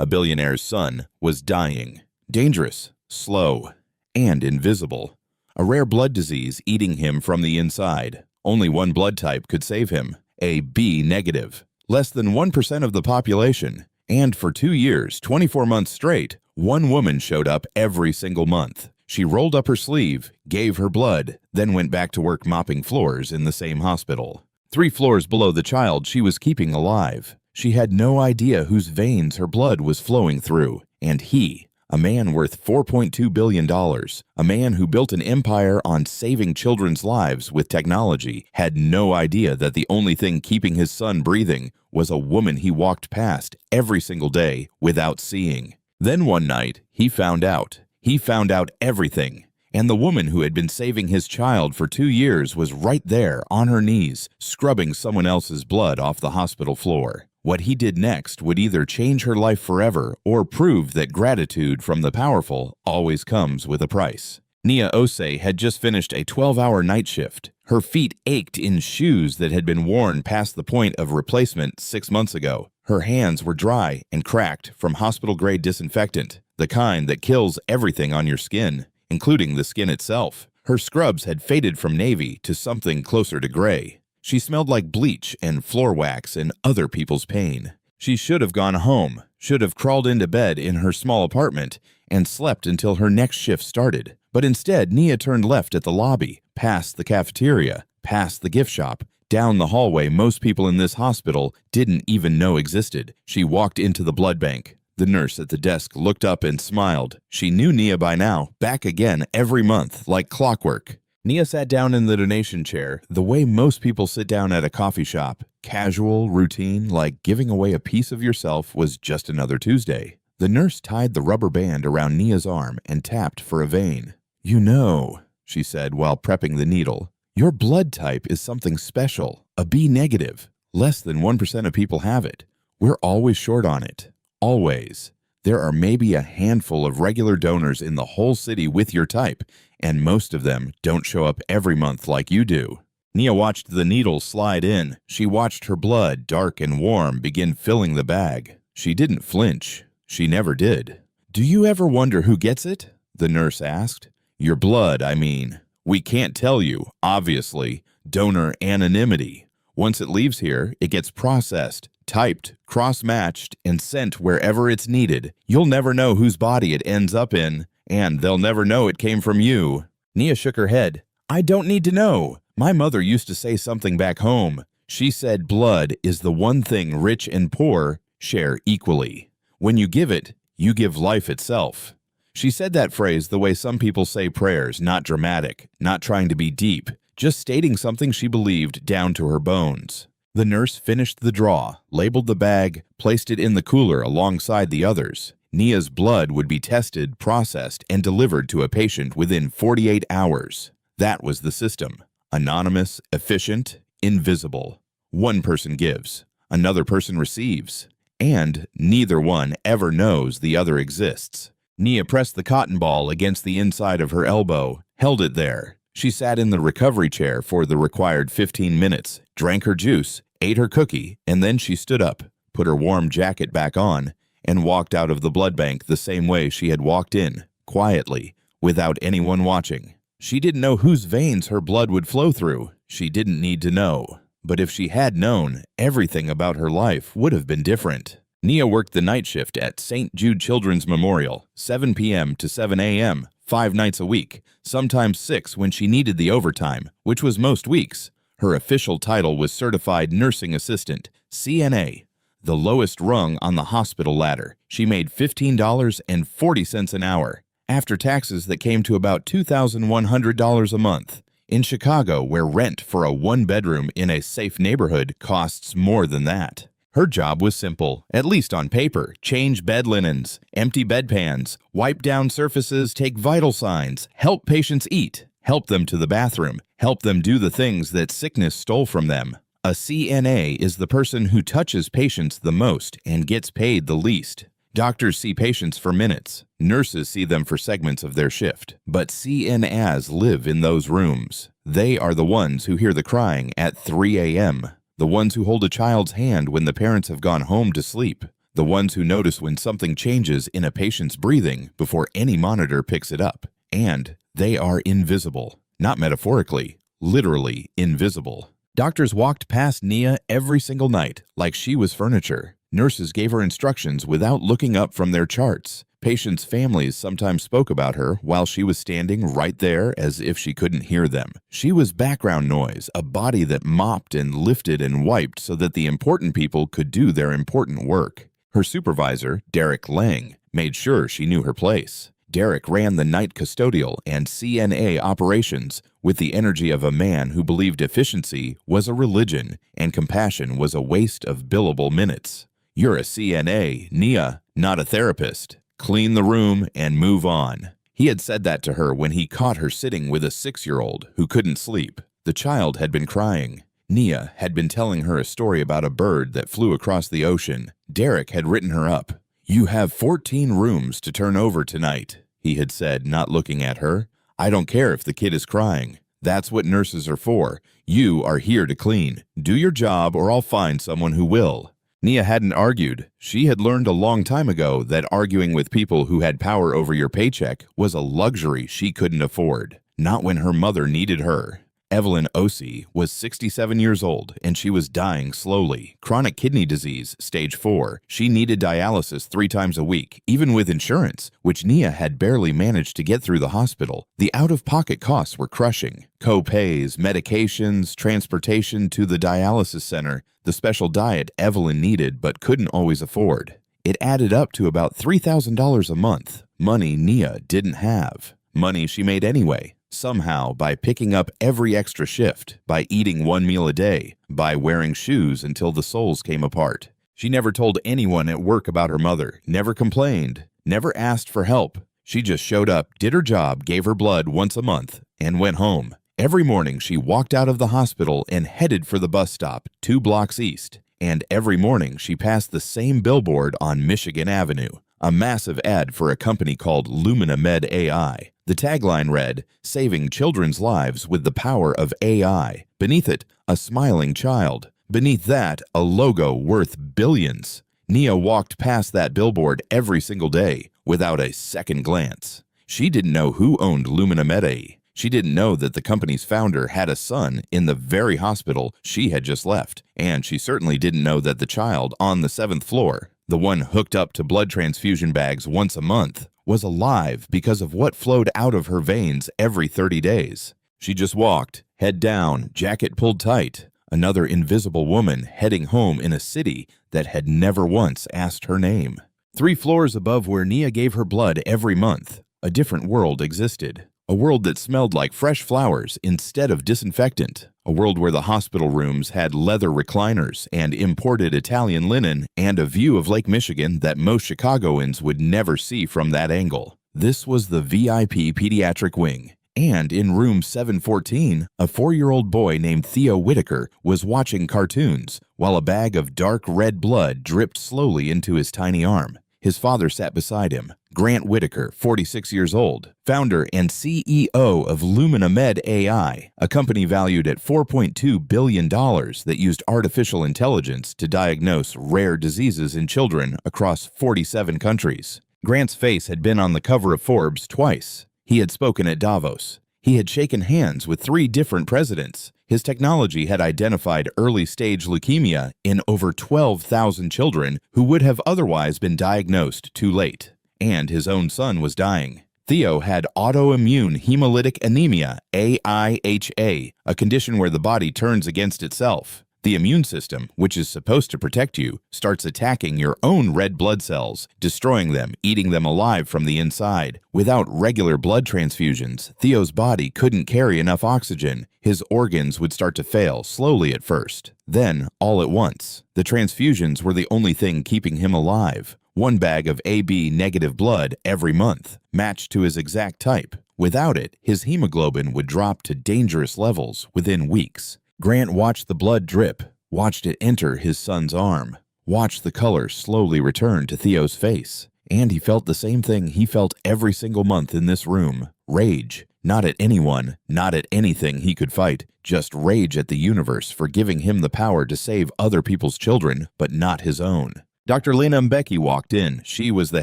A billionaire's son was dying. Dangerous, slow, and invisible. A rare blood disease eating him from the inside. Only one blood type could save him, a B negative. Less than 1% of the population. And for 2 years, 24 months straight, one woman showed up every single month. She rolled up her sleeve, gave her blood, then went back to work mopping floors in the same hospital. 3 floors below the child she was keeping alive. She had no idea whose veins her blood was flowing through. And he, a man worth $4.2 billion, a man who built an empire on saving children's lives with technology, had no idea that the only thing keeping his son breathing was a woman he walked past every single day without seeing. Then one night, he found out. He found out everything. And the woman who had been saving his child for 2 years was right there on her knees, scrubbing someone else's blood off the hospital floor. What he did next would either change her life forever or prove that gratitude from the powerful always comes with a price. Nia Osei had just finished a 12-hour night shift. Her feet ached in shoes that had been worn past the point of replacement 6 months ago. Her hands were dry and cracked from hospital-grade disinfectant, the kind that kills everything on your skin, including the skin itself. Her scrubs had faded from navy to something closer to gray. She smelled like bleach and floor wax and other people's pain. She should have gone home, should have crawled into bed in her small apartment, and slept until her next shift started. But instead, Nia turned left at the lobby, past the cafeteria, past the gift shop, down the hallway most people in this hospital didn't even know existed. She walked into the blood bank. The nurse at the desk looked up and smiled. She knew Nia by now, back again every month, like clockwork. Nia sat down in the donation chair, the way most people sit down at a coffee shop. Casual, routine, like giving away a piece of yourself was just another Tuesday. The nurse tied the rubber band around Nia's arm and tapped for a vein. "You know," she said while prepping the needle, "your blood type is something special, a B negative. Less than 1% of people have it. We're always short on it. Always. There are maybe a handful of regular donors in the whole city with your type, and most of them don't show up every month like you do." Nia watched the needle slide in. She watched her blood, dark and warm, begin filling the bag. She didn't flinch. She never did. "Do you ever wonder who gets it?" the nurse asked. "Your blood, I mean. We can't tell you, obviously. Donor anonymity. Once it leaves here, it gets processed, typed, cross-matched, and sent wherever it's needed. You'll never know whose body it ends up in, and they'll never know it came from you." Nia shook her head. "I don't need to know. My mother used to say something back home. She said blood is the one thing rich and poor share equally. When you give it, you give life itself." She said that phrase the way some people say prayers, not dramatic, not trying to be deep, just stating something she believed down to her bones. The nurse finished the draw, labeled the bag, placed it in the cooler alongside the others. Nia's blood would be tested, processed, and delivered to a patient within 48 hours. That was the system. Anonymous, efficient, invisible. One person gives, another person receives, and neither one ever knows the other exists. Nia pressed the cotton ball against the inside of her elbow, held it there. She sat in the recovery chair for the required 15 minutes, drank her juice, ate her cookie, and then she stood up, put her warm jacket back on, and walked out of the blood bank the same way she had walked in, quietly, without anyone watching. She didn't know whose veins her blood would flow through. She didn't need to know. But if she had known, everything about her life would have been different. Nia worked the night shift at St. Jude Children's Memorial, 7 p.m. to 7 a.m., 5 nights a week, sometimes 6 when she needed the overtime, which was most weeks. Her official title was Certified Nursing Assistant, CNA, the lowest rung on the hospital ladder. She made $15.40 an hour, after taxes that came to about $2,100 a month. In Chicago, where rent for a one-bedroom in a safe neighborhood costs more than that. Her job was simple, at least on paper: change bed linens, empty bedpans, wipe down surfaces, take vital signs, help patients eat, help them to the bathroom, help them do the things that sickness stole from them. A CNA is the person who touches patients the most and gets paid the least. Doctors see patients for minutes. Nurses see them for segments of their shift. But CNAs live in those rooms. They are the ones who hear the crying at 3 a.m., the ones who hold a child's hand when the parents have gone home to sleep, the ones who notice when something changes in a patient's breathing before any monitor picks it up. And they are invisible. Not metaphorically, literally invisible. Doctors walked past Nia every single night like she was furniture. Nurses gave her instructions without looking up from their charts. Patients' families sometimes spoke about her while she was standing right there as if she couldn't hear them. She was background noise, a body that mopped and lifted and wiped so that the important people could do their important work. Her supervisor, Derek Lang, made sure she knew her place. Derek ran the night custodial and CNA operations with the energy of a man who believed efficiency was a religion and compassion was a waste of billable minutes. You're a CNA, Nia, not a therapist. Clean the room and move on. He had said that to her when he caught her sitting with a 6-year-old who couldn't sleep. The child had been crying. Nia had been telling her a story about a bird that flew across the ocean. Derek had written her up. "You have 14 rooms to turn over tonight," he had said, not looking at her. "I don't care if the kid is crying. That's what nurses are for. You are here to clean. Do your job or I'll find someone who will." Nia hadn't argued. She had learned a long time ago that arguing with people who had power over your paycheck was a luxury she couldn't afford. Not when her mother needed her. Evelyn Osei was 67 years old and she was dying slowly. Chronic kidney disease, stage 4. She needed dialysis 3 times a week, even with insurance, which Nia had barely managed to get through the hospital. The out-of-pocket costs were crushing. Co-pays, medications, transportation to the dialysis center, the special diet Evelyn needed but couldn't always afford. It added up to about $3,000 a month, money Nia didn't have. Money she made anyway. Somehow, by picking up every extra shift, by eating 1 meal a day, by wearing shoes until the soles came apart. She never told anyone at work about her mother, never complained, never asked for help. She just showed up, did her job, gave her blood once a month, and went home. Every morning she walked out of the hospital and headed for the bus stop 2 blocks east. And every morning she passed the same billboard on Michigan Avenue, a massive ad for a company called Lumina Med AI. The tagline read, "Saving children's lives with the power of AI." Beneath it, a smiling child. Beneath that, a logo worth billions. Nia walked past that billboard every single day without a second glance. She didn't know who owned Lumina Med AI. She didn't know that the company's founder had a son in the very hospital she had just left. And she certainly didn't know that the child on the 7th floor, the one hooked up to blood transfusion bags once a month, was alive because of what flowed out of her veins every 30 days. She just walked, head down, jacket pulled tight, another invisible woman heading home in a city that had never once asked her name. 3 floors above where Nia gave her blood every month, a different world existed. A world that smelled like fresh flowers instead of disinfectant. A world where the hospital rooms had leather recliners and imported Italian linen and a view of Lake Michigan that most Chicagoans would never see from that angle. This was the VIP pediatric wing. And in room 714, a 4-year-old boy named Theo Whitaker was watching cartoons while a bag of dark red blood dripped slowly into his tiny arm. His father sat beside him, Grant Whitaker, 46 years old, founder and CEO of Lumina Med AI, a company valued at $4.2 billion that used artificial intelligence to diagnose rare diseases in children across 47 countries. Grant's face had been on the cover of Forbes twice. He had spoken at Davos. He had shaken hands with 3 different presidents. His technology had identified early-stage leukemia in over 12,000 children who would have otherwise been diagnosed too late. And his own son was dying. Theo had autoimmune hemolytic anemia, AIHA, a condition where the body turns against itself. The immune system, which is supposed to protect you, starts attacking your own red blood cells, destroying them, eating them alive from the inside. Without regular blood transfusions, Theo's body couldn't carry enough oxygen. His organs would start to fail, slowly at first. Then, all at once. The transfusions were the only thing keeping him alive. 1 bag of AB negative blood every month, matched to his exact type. Without it, his hemoglobin would drop to dangerous levels within weeks. Grant watched the blood drip, watched it enter his son's arm, watched the color slowly return to Theo's face. And he felt the same thing he felt every single month in this room. Rage. Not at anyone, not at anything he could fight, just rage at the universe for giving him the power to save other people's children, but not his own. Dr. Lena Mbeki walked in. She was the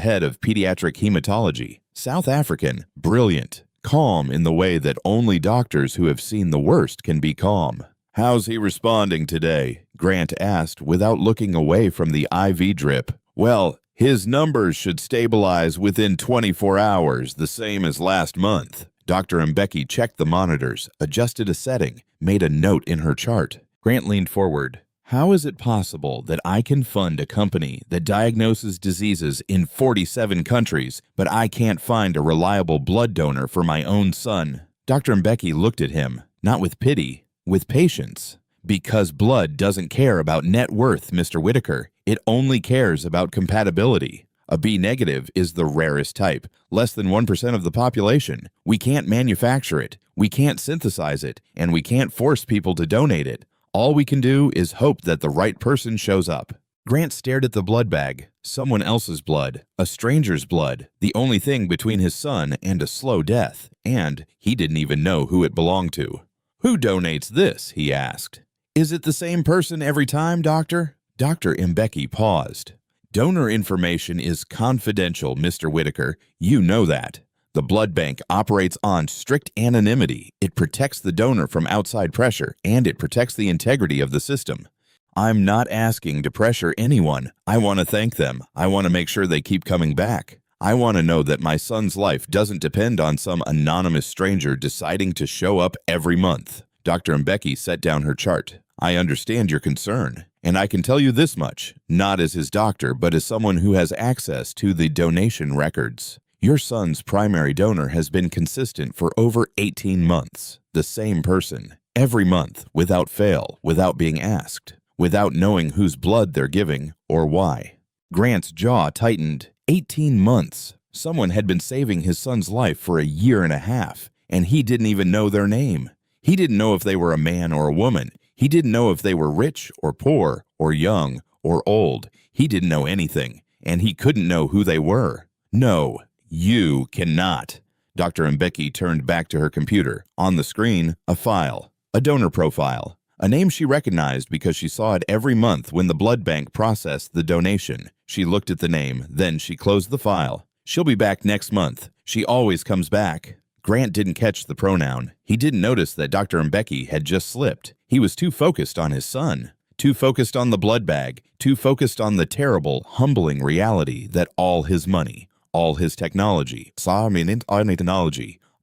head of pediatric hematology. South African, brilliant, calm in the way that only doctors who have seen the worst can be calm. "How's he responding today?" Grant asked without looking away from the IV drip. "Well, his numbers should stabilize within 24 hours, the same as last month." Dr. Mbeki checked the monitors, adjusted a setting, made a note in her chart. Grant leaned forward. "How is it possible that I can fund a company that diagnoses diseases in 47 countries, but I can't find a reliable blood donor for my own son?" Dr. Mbeki looked at him, not with pity, with patience. "Because blood doesn't care about net worth, Mr. Whitaker. It only cares about compatibility. A B negative is the rarest type, less than 1% of the population. We can't manufacture it, we can't synthesize it, and we can't force people to donate it. All we can do is hope that the right person shows up." Grant stared at the blood bag. Someone else's blood, a stranger's blood, the only thing between his son and a slow death, and he didn't even know who it belonged to. "Who donates this?" he asked. "Is it the same person every time, doctor?" Dr. Mbeki paused. "Donor information is confidential, Mr. Whitaker. You know that. The blood bank operates on strict anonymity. It protects the donor from outside pressure, and it protects the integrity of the system. I'm not asking to pressure anyone. I want to thank them. I want to make sure they keep coming back. I want to know that my son's life doesn't depend on some anonymous stranger deciding to show up every month." Dr. Mbeki set down her chart. "I understand your concern, and I can tell you this much, not as his doctor, but as someone who has access to the donation records. Your son's primary donor has been consistent for over 18 months. The same person, every month, without fail, without being asked, without knowing whose blood they're giving or why." Grant's jaw tightened. 18 months. Someone had been saving his son's life for a year and a half, and he didn't even know their name. He didn't know if they were a man or a woman. He didn't know if they were rich or poor or young or old. He didn't know anything, and he couldn't know who they were. "No, you cannot." Dr. Mbeki turned back to her computer. On the screen, a file, a donor profile, a name she recognized because she saw it every month when the blood bank processed the donation. She looked at the name, then she closed the file. "She'll be back next month. She always comes back." Grant didn't catch the pronoun. He didn't notice that Dr. Mbeki had just slipped. He was too focused on his son, too focused on the blood bag, too focused on the terrible, humbling reality that all his money, all his technology,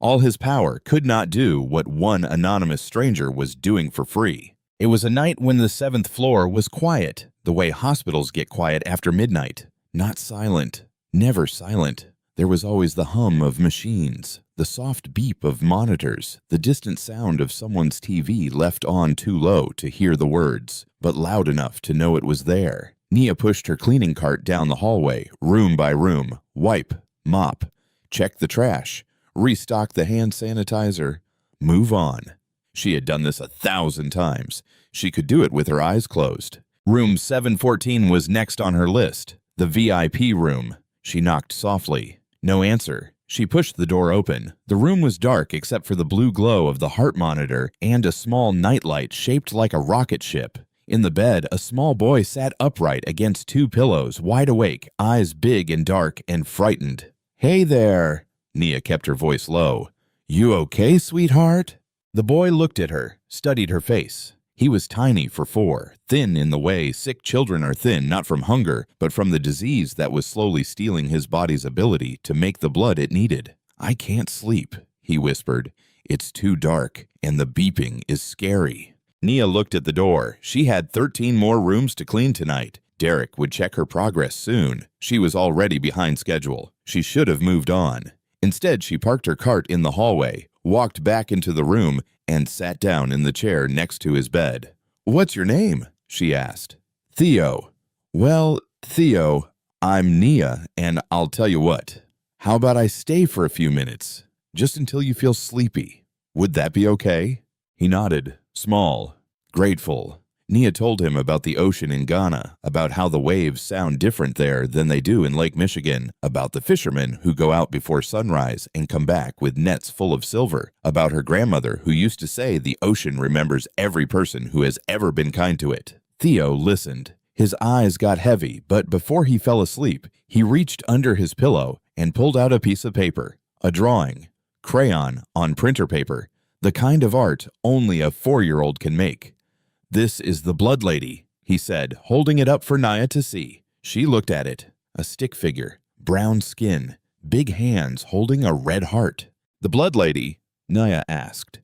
all his power could not do what one anonymous stranger was doing for free. It was a night when the 7th floor was quiet, the way hospitals get quiet after midnight. Not silent, never silent. There was always the hum of machines, the soft beep of monitors, the distant sound of someone's TV left on too low to hear the words, but loud enough to know it was there. Nia pushed her cleaning cart down the hallway, room by room, wipe, mop, check the trash, restock the hand sanitizer, move on. She had done this 1,000 times. She could do it with her eyes closed. Room 714 was next on her list, the VIP room. She knocked softly. No answer. She pushed the door open. The room was dark except for the blue glow of the heart monitor and a small nightlight shaped like a rocket ship. In the bed, a small boy sat upright against 2 pillows, wide awake, eyes big and dark and frightened. "Hey there," Nia kept her voice low. "You okay, sweetheart?" The boy looked at her, studied her face. He was tiny for 4, thin in the way sick children are thin, not from hunger, but from the disease that was slowly stealing his body's ability to make the blood it needed. "I can't sleep," he whispered. "It's too dark, and the beeping is scary." Nia looked at the door. She had 13 more rooms to clean tonight. Derek would check her progress soon. She was already behind schedule. She should have moved on. Instead, she parked her cart in the hallway, walked back into the room, and sat down in the chair next to his bed. "What's your name?" she asked. "Theo." "Well, Theo, I'm Nia, and I'll tell you what. How about I stay for a few minutes, just until you feel sleepy? Would that be okay?" He nodded, small, grateful. Nia told him about the ocean in Ghana, about how the waves sound different there than they do in Lake Michigan, about the fishermen who go out before sunrise and come back with nets full of silver, about her grandmother who used to say the ocean remembers every person who has ever been kind to it. Theo listened. His eyes got heavy, but before he fell asleep, he reached under his pillow and pulled out a piece of paper, a drawing, crayon on printer paper, the kind of art only a 4-year-old can make. "This is the Blood Lady," he said, holding it up for Nia to see. She looked at it. A stick figure, brown skin, big hands holding a red heart. "The Blood Lady?" Nia asked.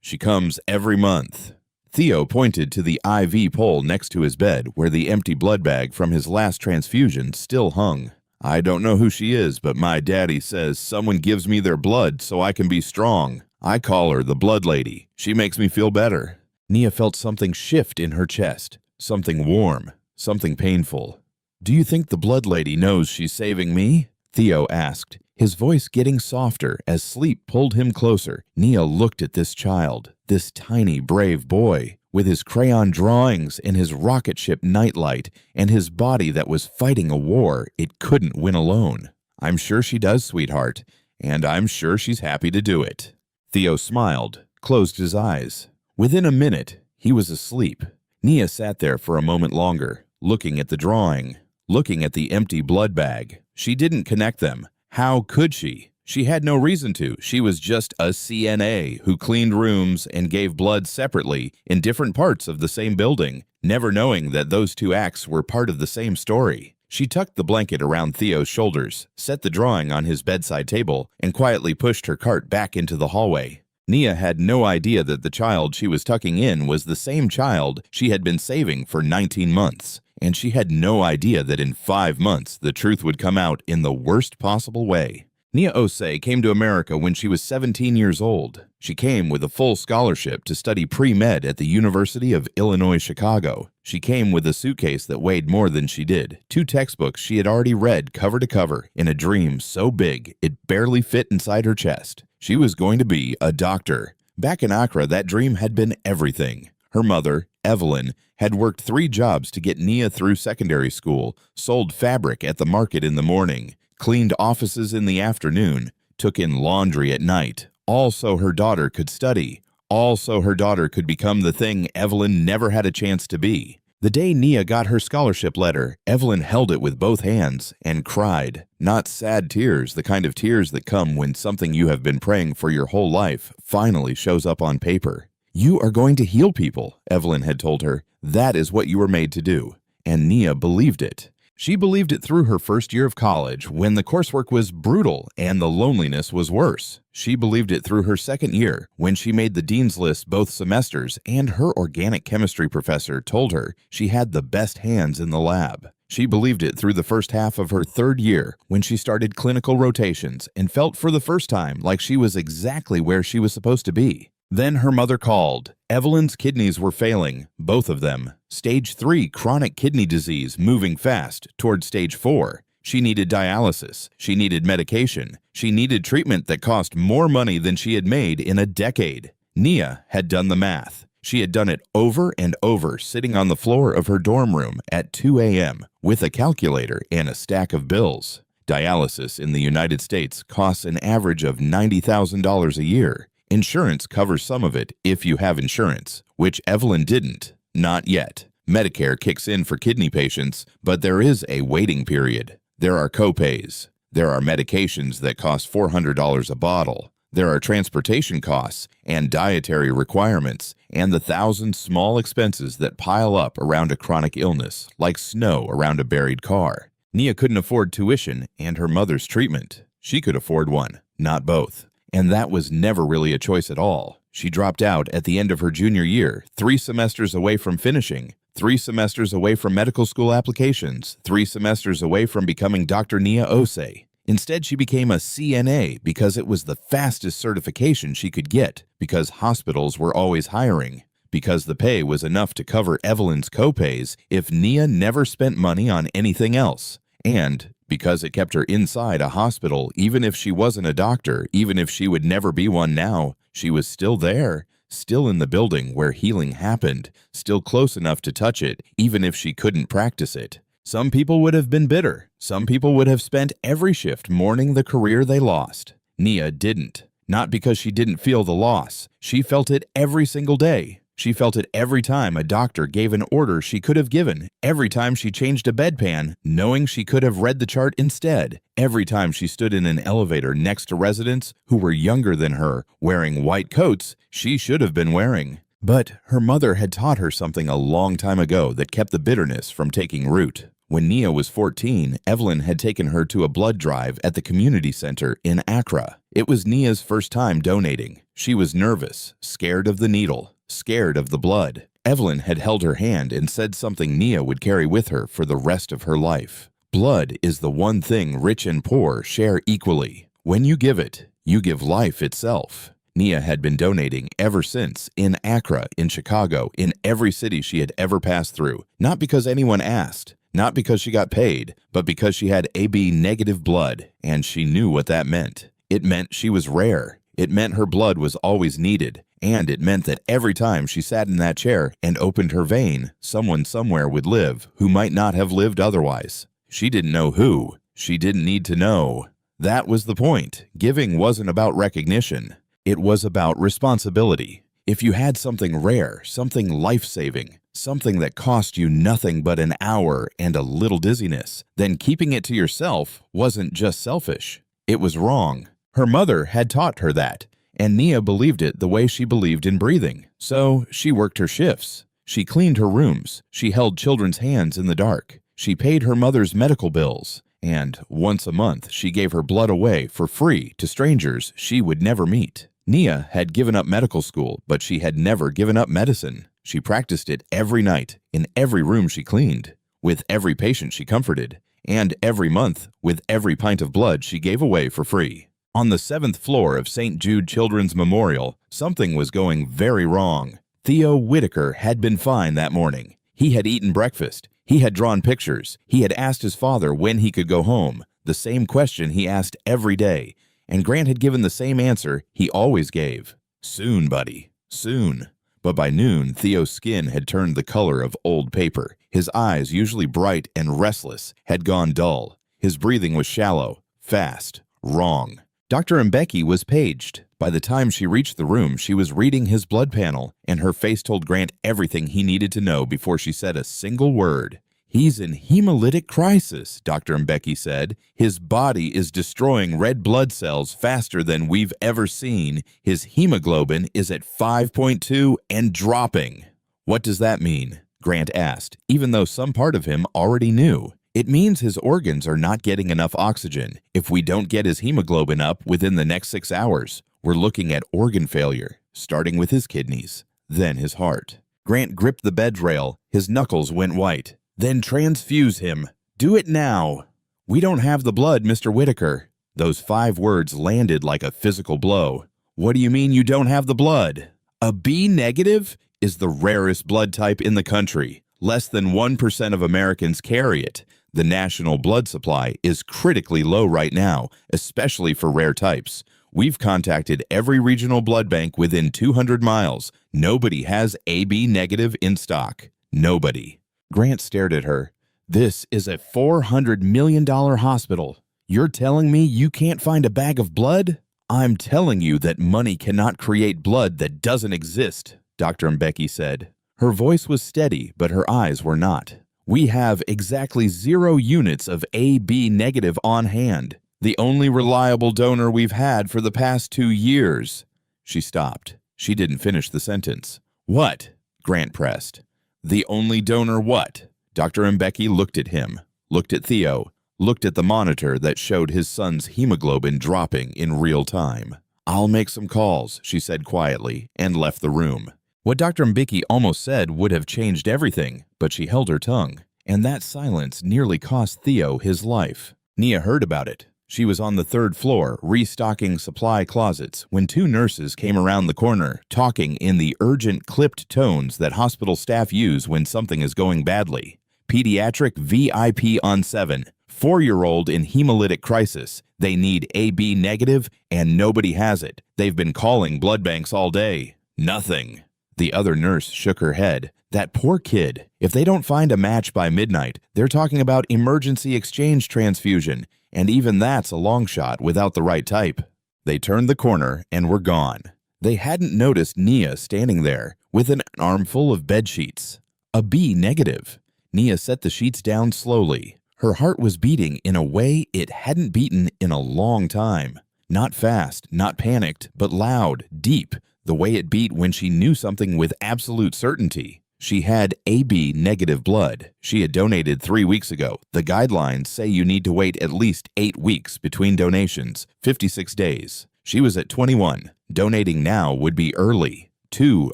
"She comes every month." Theo pointed to the IV pole next to his bed where the empty blood bag from his last transfusion still hung. "I don't know who she is, but my daddy says someone gives me their blood so I can be strong. I call her the Blood Lady. She makes me feel better." Nia felt something shift in her chest, something warm, something painful. "Do you think the Blood Lady knows she's saving me?" Theo asked, his voice getting softer as sleep pulled him closer. Nia looked at this child, this tiny, brave boy, with his crayon drawings and his rocket ship nightlight and his body that was fighting a war it couldn't win alone. "I'm sure she does, sweetheart, and I'm sure she's happy to do it." Theo smiled, closed his eyes. Within a minute, he was asleep. Nia sat there for a moment longer, looking at the drawing, looking at the empty blood bag. She didn't connect them. How could she? She had no reason to. She was just a CNA who cleaned rooms and gave blood separately in different parts of the same building, never knowing that those two acts were part of the same story. She tucked the blanket around Theo's shoulders, set the drawing on his bedside table, and quietly pushed her cart back into the hallway. Nia had no idea that the child she was tucking in was the same child she had been saving for 19 months. And she had no idea that in 5 months the truth would come out in the worst possible way. Nia Osei came to America when she was 17 years old. She came with a full scholarship to study pre-med at the University of Illinois, Chicago. She came with a suitcase that weighed more than she did, 2 textbooks she had already read cover to cover, in a dream so big it barely fit inside her chest. She was going to be a doctor. Back in Accra, that dream had been everything. Her mother, Evelyn, had worked 3 jobs to get Nia through secondary school, sold fabric at the market in the morning, cleaned offices in the afternoon, took in laundry at night, all so her daughter could study, all so her daughter could become the thing Evelyn never had a chance to be. The day Nia got her scholarship letter, Evelyn held it with both hands and cried. Not sad tears, the kind of tears that come when something you have been praying for your whole life finally shows up on paper. "You are going to heal people," Evelyn had told her. "That is what you were made to do." And Nia believed it. She believed it through her first year of college, when the coursework was brutal and the loneliness was worse. She believed it through her second year, when she made the dean's list both semesters and her organic chemistry professor told her she had the best hands in the lab. She believed it through the first half of her third year, when she started clinical rotations and felt for the first time like she was exactly where she was supposed to be. Then her mother called. Evelyn's kidneys were failing, both of them. Stage 3 chronic kidney disease moving fast toward stage 4. She needed dialysis. She needed medication. She needed treatment that cost more money than she had made in a decade. Nia had done the math. She had done it over and over, sitting on the floor of her dorm room at 2 a.m. with a calculator and a stack of bills. Dialysis in the United States costs an average of $90,000 a year. Insurance covers some of it if you have insurance, which Evelyn didn't. Not yet. Medicare kicks in for kidney patients, but there is a waiting period. There are copays. There are medications that cost $400 a bottle. There are transportation costs and dietary requirements and the 1,000 small expenses that pile up around a chronic illness, like snow around a buried car. Nia couldn't afford tuition and her mother's treatment. She could afford one, not both. And that was never really a choice at all. She dropped out at the end of her junior year, 3 semesters away from finishing, 3 semesters away from medical school applications, 3 semesters away from becoming Dr. Nia Osei. Instead, she became a CNA because it was the fastest certification she could get, because hospitals were always hiring, because the pay was enough to cover Evelyn's copays if Nia never spent money on anything else, and because it kept her inside a hospital even if she wasn't a doctor, even if she would never be one now. She was still there, still in the building where healing happened, still close enough to touch it, even if she couldn't practice it. Some people would have been bitter. Some people would have spent every shift mourning the career they lost. Nia didn't. Not because she didn't feel the loss. She felt it every single day. She felt it every time a doctor gave an order she could have given, every time she changed a bedpan, knowing she could have read the chart instead, every time she stood in an elevator next to residents who were younger than her, wearing white coats she should have been wearing. But her mother had taught her something a long time ago that kept the bitterness from taking root. When Nia was 14, Evelyn had taken her to a blood drive at the community center in Accra. It was Nia's first time donating. She was nervous, scared of the needle, scared of the blood. Evelyn had held her hand and said something Nia would carry with her for the rest of her life. Blood is the one thing rich and poor share equally. When you give life itself. Nia had been donating ever since, in Accra, in Chicago, in every city she had ever passed through, not because anyone asked, not because she got paid, but because she had AB negative blood, and she knew what that meant. It meant she was rare. It meant her blood was always needed, and it meant that every time she sat in that chair and opened her vein, someone somewhere would live who might not have lived otherwise. She didn't know who. She didn't need to know. That was the point. Giving wasn't about recognition. It was about responsibility. If you had something rare, something life-saving, something that cost you nothing but an hour and a little dizziness, then keeping it to yourself wasn't just selfish. It was wrong. Her mother had taught her that, and Nia believed it the way she believed in breathing. So she worked her shifts. She cleaned her rooms. She held children's hands in the dark. She paid her mother's medical bills. And once a month, she gave her blood away for free to strangers she would never meet. Nia had given up medical school, but she had never given up medicine. She practiced it every night, in every room she cleaned, with every patient she comforted, and every month, with every pint of blood she gave away for free. On the 7th floor of St. Jude Children's Memorial, something was going very wrong. Theo Whitaker had been fine that morning. He had eaten breakfast. He had drawn pictures. He had asked his father when he could go home, the same question he asked every day. And Grant had given the same answer he always gave. Soon, buddy, soon. But by noon, Theo's skin had turned the color of old paper. His eyes, usually bright and restless, had gone dull. His breathing was shallow, fast, wrong. Dr. Mbeki was paged. By the time she reached the room, she was reading his blood panel, and her face told Grant everything he needed to know before she said a single word. He's in hemolytic crisis, Dr. Mbeki said. His body is destroying red blood cells faster than we've ever seen. His hemoglobin is at 5.2 and dropping. What does that mean? Grant asked, even though some part of him already knew. It means his organs are not getting enough oxygen. If we don't get his hemoglobin up within the next 6 hours, we're looking at organ failure, starting with his kidneys, then his heart. Grant gripped the bed rail. His knuckles went white. Then transfuse him. Do it now. We don't have the blood, Mr. Whitaker. Those 5 words landed like a physical blow. What do you mean you don't have the blood? A B negative is the rarest blood type in the country. Less than 1% of Americans carry it. The national blood supply is critically low right now, especially for rare types. We've contacted every regional blood bank within 200 miles. Nobody has AB negative in stock. Nobody. Grant stared at her. This is a $400 million hospital. You're telling me you can't find a bag of blood? I'm telling you that money cannot create blood that doesn't exist, Dr. Mbeki said. Her voice was steady, but her eyes were not. We have exactly 0 units of AB negative on hand. The only reliable donor we've had for the past 2 years. She stopped. She didn't finish the sentence. What? Grant pressed. The only donor what? Dr. Mbeki looked at him, looked at Theo, looked at the monitor that showed his son's hemoglobin dropping in real time. I'll make some calls, she said quietly, and left the room. What Dr. Mbeki almost said would have changed everything, but she held her tongue, and that silence nearly cost Theo his life. Nia heard about it. She was on the 3rd floor, restocking supply closets, when 2 nurses came around the corner, talking in the urgent, clipped tones that hospital staff use when something is going badly. Pediatric VIP on 7, 4-year-old in hemolytic crisis. They need AB negative, and nobody has it. They've been calling blood banks all day. Nothing. The other nurse shook her head. That poor kid. If they don't find a match by midnight, they're talking about emergency exchange transfusion. And even that's a long shot without the right type. They turned the corner and were gone. They hadn't noticed Nia standing there, with an armful of bed sheets. A B negative. Nia set the sheets down slowly. Her heart was beating in a way it hadn't beaten in a long time. Not fast, not panicked, but loud, deep, the way it beat when she knew something with absolute certainty. She had AB negative blood. She had donated 3 weeks ago. The guidelines say you need to wait at least 8 weeks between donations, 56 days. She was at 21. Donating now would be early. Too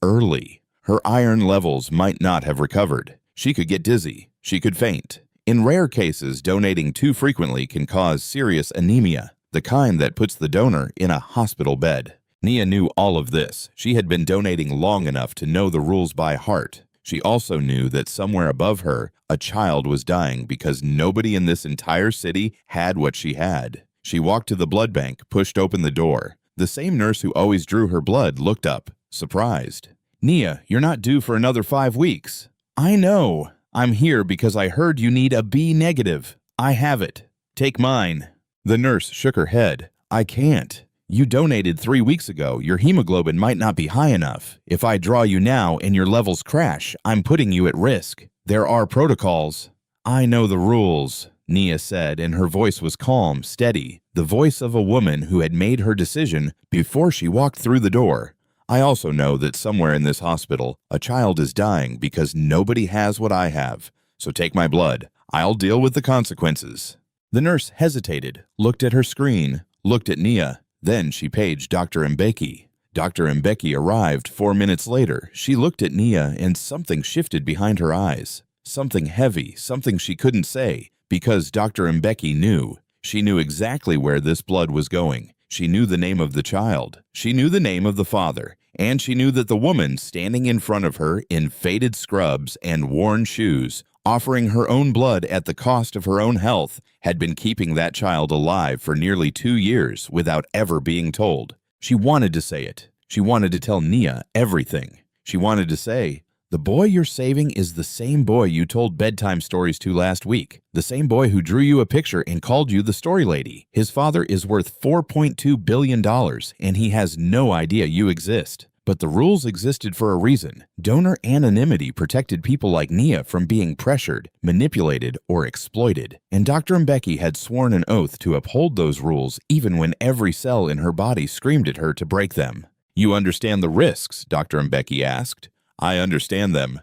early. Her iron levels might not have recovered. She could get dizzy. She could faint. In rare cases, donating too frequently can cause serious anemia, the kind that puts the donor in a hospital bed. Nia knew all of this. She had been donating long enough to know the rules by heart. She also knew that somewhere above her, a child was dying because nobody in this entire city had what she had. She walked to the blood bank, pushed open the door. The same nurse who always drew her blood looked up, surprised. "Nia, you're not due for another 5 weeks." "I know. I'm here because I heard you need a B negative. I have it. Take mine." The nurse shook her head. "I can't. You donated 3 weeks ago. Your hemoglobin might not be high enough. If I draw you now and your levels crash, I'm putting you at risk. There are protocols." "I know the rules," Nia said, and her voice was calm, steady, the voice of a woman who had made her decision before she walked through the door. "I also know that somewhere in this hospital, a child is dying because nobody has what I have. So take my blood. I'll deal with the consequences." The nurse hesitated, looked at her screen, looked at Nia. Then she paged Dr. Mbeki. Dr. Mbeki arrived 4 minutes later. She looked at Nia and something shifted behind her eyes. Something heavy, something she couldn't say, because Dr. Mbeki knew. She knew exactly where this blood was going. She knew the name of the child. She knew the name of the father. And she knew that the woman standing in front of her in faded scrubs and worn shoes, offering her own blood at the cost of her own health, had been keeping that child alive for nearly 2 years without ever being told. She wanted to say it. She wanted to tell Nia everything. She wanted to say, "The boy you're saving is the same boy you told bedtime stories to last week. The same boy who drew you a picture and called you the story lady. His father is worth $4.2 billion, and he has no idea you exist. But the rules existed for a reason. Donor anonymity protected people like Nia from being pressured, manipulated, or exploited. And Dr. Mbeki had sworn an oath to uphold those rules even when every cell in her body screamed at her to break them." "You understand the risks?" Dr. Mbeki asked. "I understand them."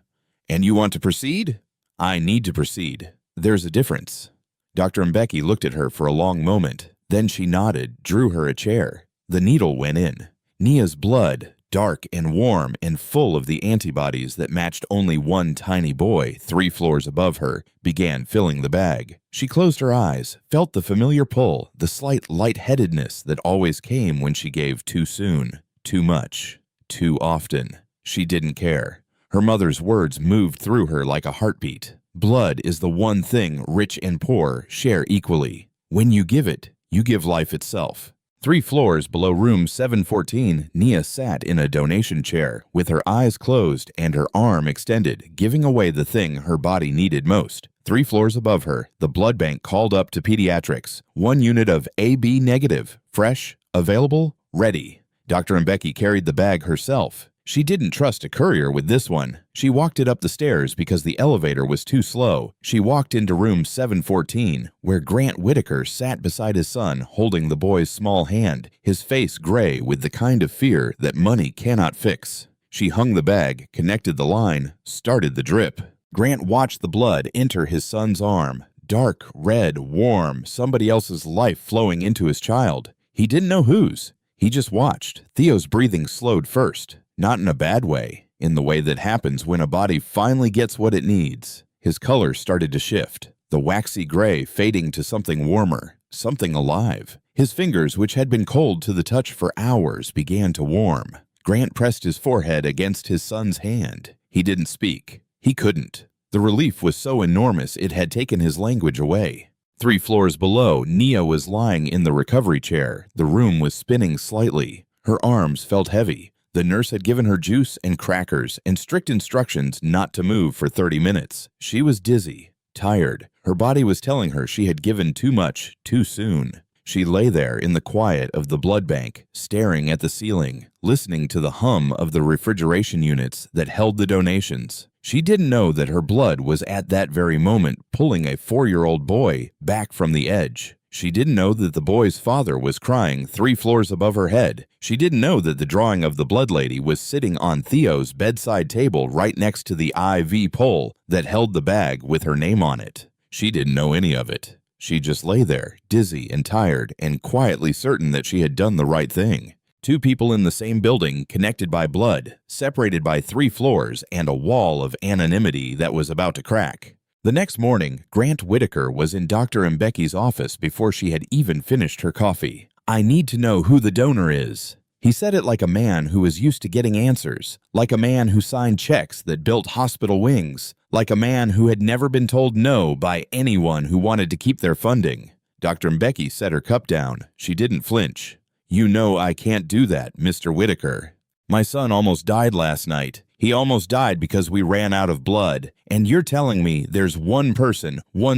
"And you want to proceed?" "I need to proceed. There's a difference." Dr. Mbeki looked at her for a long moment. Then she nodded, drew her a chair. The needle went in. Nia's blood, dark and warm and full of the antibodies that matched only one tiny boy 3 floors above her, began filling the bag. She closed her eyes, felt the familiar pull, the slight lightheadedness that always came when she gave too soon, too much, too often. She didn't care. Her mother's words moved through her like a heartbeat. Blood is the one thing rich and poor share equally. When you give it, you give life itself. 3 floors below room 714, Nia sat in a donation chair with her eyes closed and her arm extended, giving away the thing her body needed most. 3 floors above her, the blood bank called up to pediatrics. 1 unit of AB negative, fresh, available, ready. Dr. Mbeki carried the bag herself. She didn't trust a courier with this one. She walked it up the stairs because the elevator was too slow. She walked into room 714, where Grant Whitaker sat beside his son, holding the boy's small hand, his face gray with the kind of fear that money cannot fix. She hung the bag, connected the line, started the drip. Grant watched the blood enter his son's arm. Dark, red, warm, somebody else's life flowing into his child. He didn't know whose. He just watched. Theo's breathing slowed first. Not in a bad way, in the way that happens when a body finally gets what it needs. His color started to shift, the waxy gray fading to something warmer, something alive. His fingers, which had been cold to the touch for hours, began to warm. Grant pressed his forehead against his son's hand. He didn't speak. He couldn't. The relief was so enormous it had taken his language away. 3 floors below, Nia was lying in the recovery chair. The room was spinning slightly. Her arms felt heavy. The nurse had given her juice and crackers and strict instructions not to move for 30 minutes. She was dizzy, tired. Her body was telling her she had given too much, too soon. She lay there in the quiet of the blood bank, staring at the ceiling, listening to the hum of the refrigeration units that held the donations. She didn't know that her blood was at that very moment pulling a 4-year-old boy back from the edge. She didn't know that the boy's father was crying 3 floors above her head. She didn't know that the drawing of the blood lady was sitting on Theo's bedside table right next to the IV pole that held the bag with her name on it. She didn't know any of it. She just lay there, dizzy and tired, and quietly certain that she had done the right thing. 2 people in the same building, connected by blood, separated by 3 floors and a wall of anonymity that was about to crack. The next morning, Grant Whitaker was in Dr. Mbecki's office before she had even finished her coffee. "I need to know who the donor is." He said it like a man who was used to getting answers, like a man who signed checks that built hospital wings, like a man who had never been told no by anyone who wanted to keep their funding. Dr. Mbecki set her cup down. She didn't flinch. "You know I can't do that, Mr. Whitaker. My son almost died last night. He almost died because we ran out of blood. And you're telling me there's one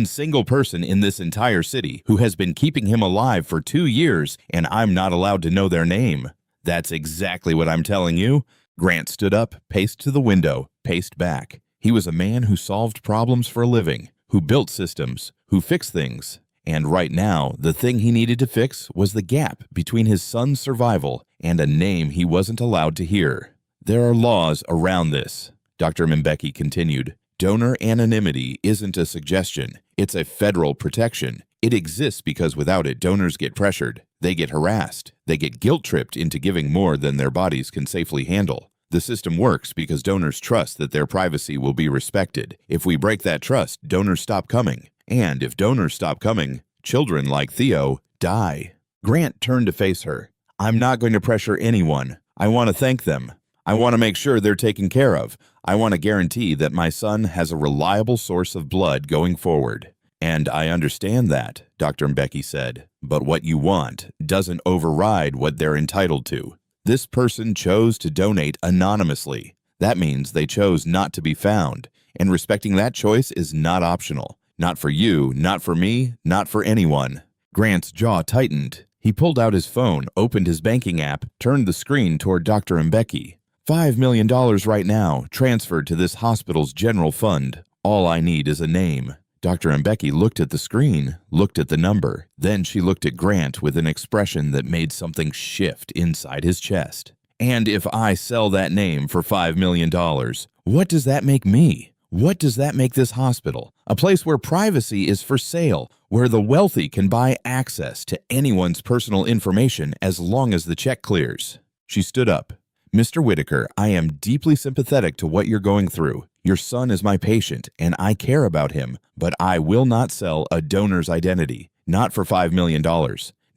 single person in this entire city who has been keeping him alive for 2 years, and I'm not allowed to know their name?" "That's exactly what I'm telling you." Grant stood up, paced to the window, paced back. He was a man who solved problems for a living, who built systems, who fixed things. And right now, the thing he needed to fix was the gap between his son's survival and a name he wasn't allowed to hear. "There are laws around this," Dr. Mbecki continued. "Donor anonymity isn't a suggestion. It's a federal protection. It exists because without it, donors get pressured. They get harassed. They get guilt-tripped into giving more than their bodies can safely handle. The system works because donors trust that their privacy will be respected. If we break that trust, donors stop coming. And if donors stop coming, children like Theo die." Grant turned to face her. "I'm not going to pressure anyone. I want to thank them. I want to make sure they're taken care of. I want to guarantee that my son has a reliable source of blood going forward." "And I understand that," Dr. Mbecki said. "But what you want doesn't override what they're entitled to. This person chose to donate anonymously. That means they chose not to be found. And respecting that choice is not optional. Not for you, not for me, not for anyone." Grant's jaw tightened. He pulled out his phone, opened his banking app, turned the screen toward Dr. Mbecki. $5 million right now, transferred to this hospital's general fund. All I need is a name." Dr. Mbecki looked at the screen, looked at the number. Then she looked at Grant with an expression that made something shift inside his chest. "And if I sell that name for $5 million, what does that make me? What does that make this hospital? A place where privacy is for sale, where the wealthy can buy access to anyone's personal information as long as the check clears." She stood up. "Mr. Whitaker, I am deeply sympathetic to what you're going through. Your son is my patient, and I care about him, but I will not sell a donor's identity. Not for $5 million.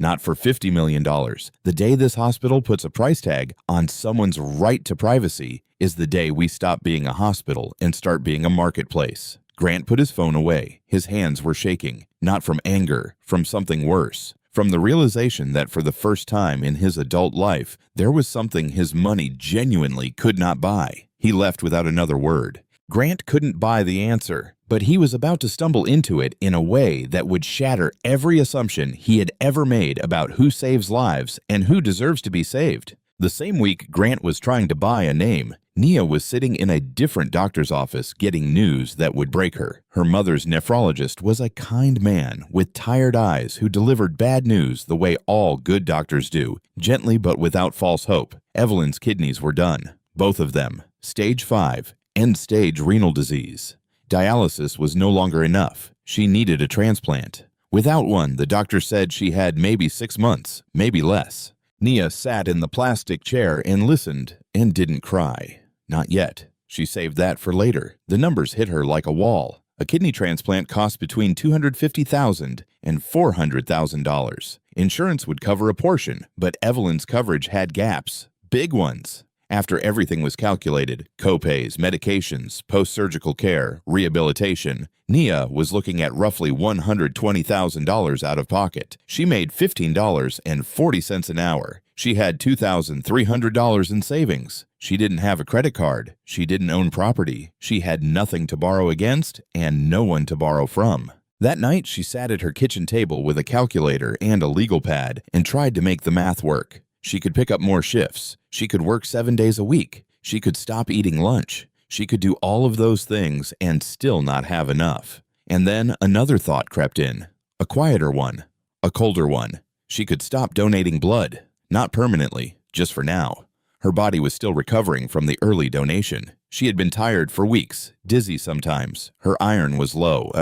Not for $50 million. The day this hospital puts a price tag on someone's right to privacy is the day we stop being a hospital and start being a marketplace." Grant put his phone away. His hands were shaking, not from anger, from something worse. From the realization that for the first time in his adult life, there was something his money genuinely could not buy. He left without another word. Grant couldn't buy the answer, but he was about to stumble into it in a way that would shatter every assumption he had ever made about who saves lives and who deserves to be saved. The same week Grant was trying to buy a name, Nia was sitting in a different doctor's office getting news that would break her. Her mother's nephrologist was a kind man with tired eyes who delivered bad news the way all good doctors do, gently but without false hope. Evelyn's kidneys were done. Both of them. Stage 5. End-stage renal disease. Dialysis was no longer enough. She needed a transplant. Without one, the doctor said she had maybe 6 months, maybe less. Nia sat in the plastic chair and listened and didn't cry. Not yet. She saved that for later. The numbers hit her like a wall. A kidney transplant costs between $250,000 and $400,000. Insurance would cover a portion, but Evelyn's coverage had gaps. Big ones. After everything was calculated, copays, medications, post-surgical care, rehabilitation, Nia was looking at roughly $120,000 out of pocket. She made $15.40 an hour. She had $2,300 in savings. She didn't have a credit card. She didn't own property. She had nothing to borrow against and no one to borrow from. That night, she sat at her kitchen table with a calculator and a legal pad and tried to make the math work. She could pick up more shifts. She could work 7 days a week. She could stop eating lunch. She could do all of those things and still not have enough. And then another thought crept in, a quieter one, a colder one. She could stop donating blood, not permanently, just for now. Her body was still recovering from the early donation. She had been tired for weeks, dizzy sometimes. Her iron was low.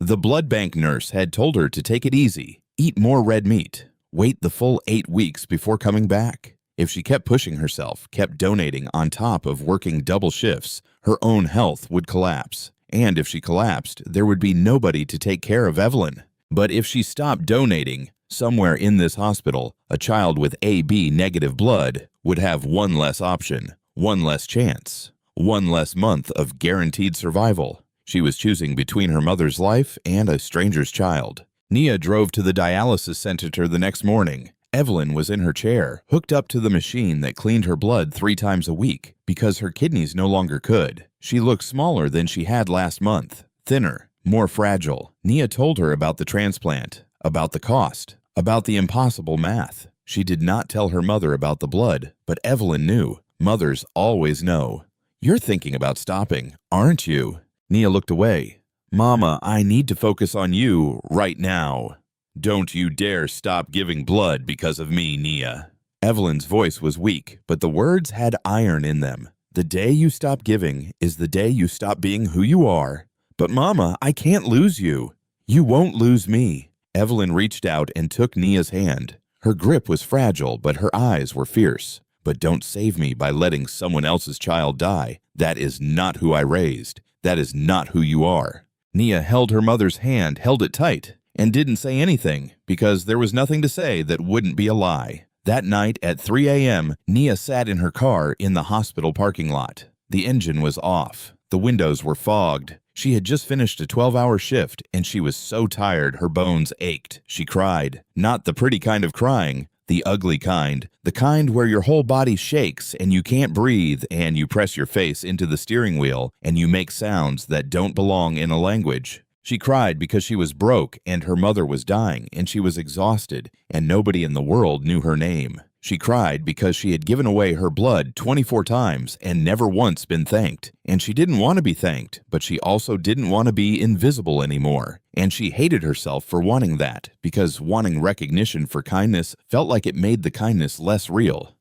The blood bank nurse had told her to take it easy, eat more red meat, wait the full 8 weeks before coming back. If she kept pushing herself, kept donating on top of working double shifts, her own health would collapse. And if she collapsed, there would be nobody to take care of Evelyn. But if she stopped donating, somewhere in this hospital, a child with AB negative blood would have one less option, one less chance, one less month of guaranteed survival. She was choosing between her mother's life and a stranger's child. Nia drove to the dialysis center the next morning. Evelyn was in her chair, hooked up to the machine that cleaned her blood 3 times a week because her kidneys no longer could. She looked smaller than she had last month, thinner, more fragile. Nia told her about the transplant, about the cost, about the impossible math. She did not tell her mother about the blood, but Evelyn knew. Mothers always know. "You're thinking about stopping, aren't you?" Nia looked away. "Mama, I need to focus on you right now." "Don't you dare stop giving blood because of me, Nia." Evelyn's voice was weak, but the words had iron in them. "The day you stop giving is the day you stop being who you are." "But Mama, I can't lose you." "You won't lose me." Evelyn reached out and took Nia's hand. Her grip was fragile, but her eyes were fierce. "But don't save me by letting someone else's child die. That is not who I raised. That is not who you are." Nia held her mother's hand, held it tight, and didn't say anything because there was nothing to say that wouldn't be a lie. That night at 3 a.m., Nia sat in her car in the hospital parking lot. The engine was off. The windows were fogged. She had just finished a 12-hour shift, and she was so tired her bones ached. She cried. Not the pretty kind of crying, the ugly kind. The kind where your whole body shakes and you can't breathe and you press your face into the steering wheel and you make sounds that don't belong in a language. She cried because she was broke and her mother was dying and she was exhausted and nobody in the world knew her name. She cried because she had given away her blood 24 times and never once been thanked. And she didn't want to be thanked, but she also didn't want to be invisible anymore. And she hated herself for wanting that, because wanting recognition for kindness felt like it made the kindness less real.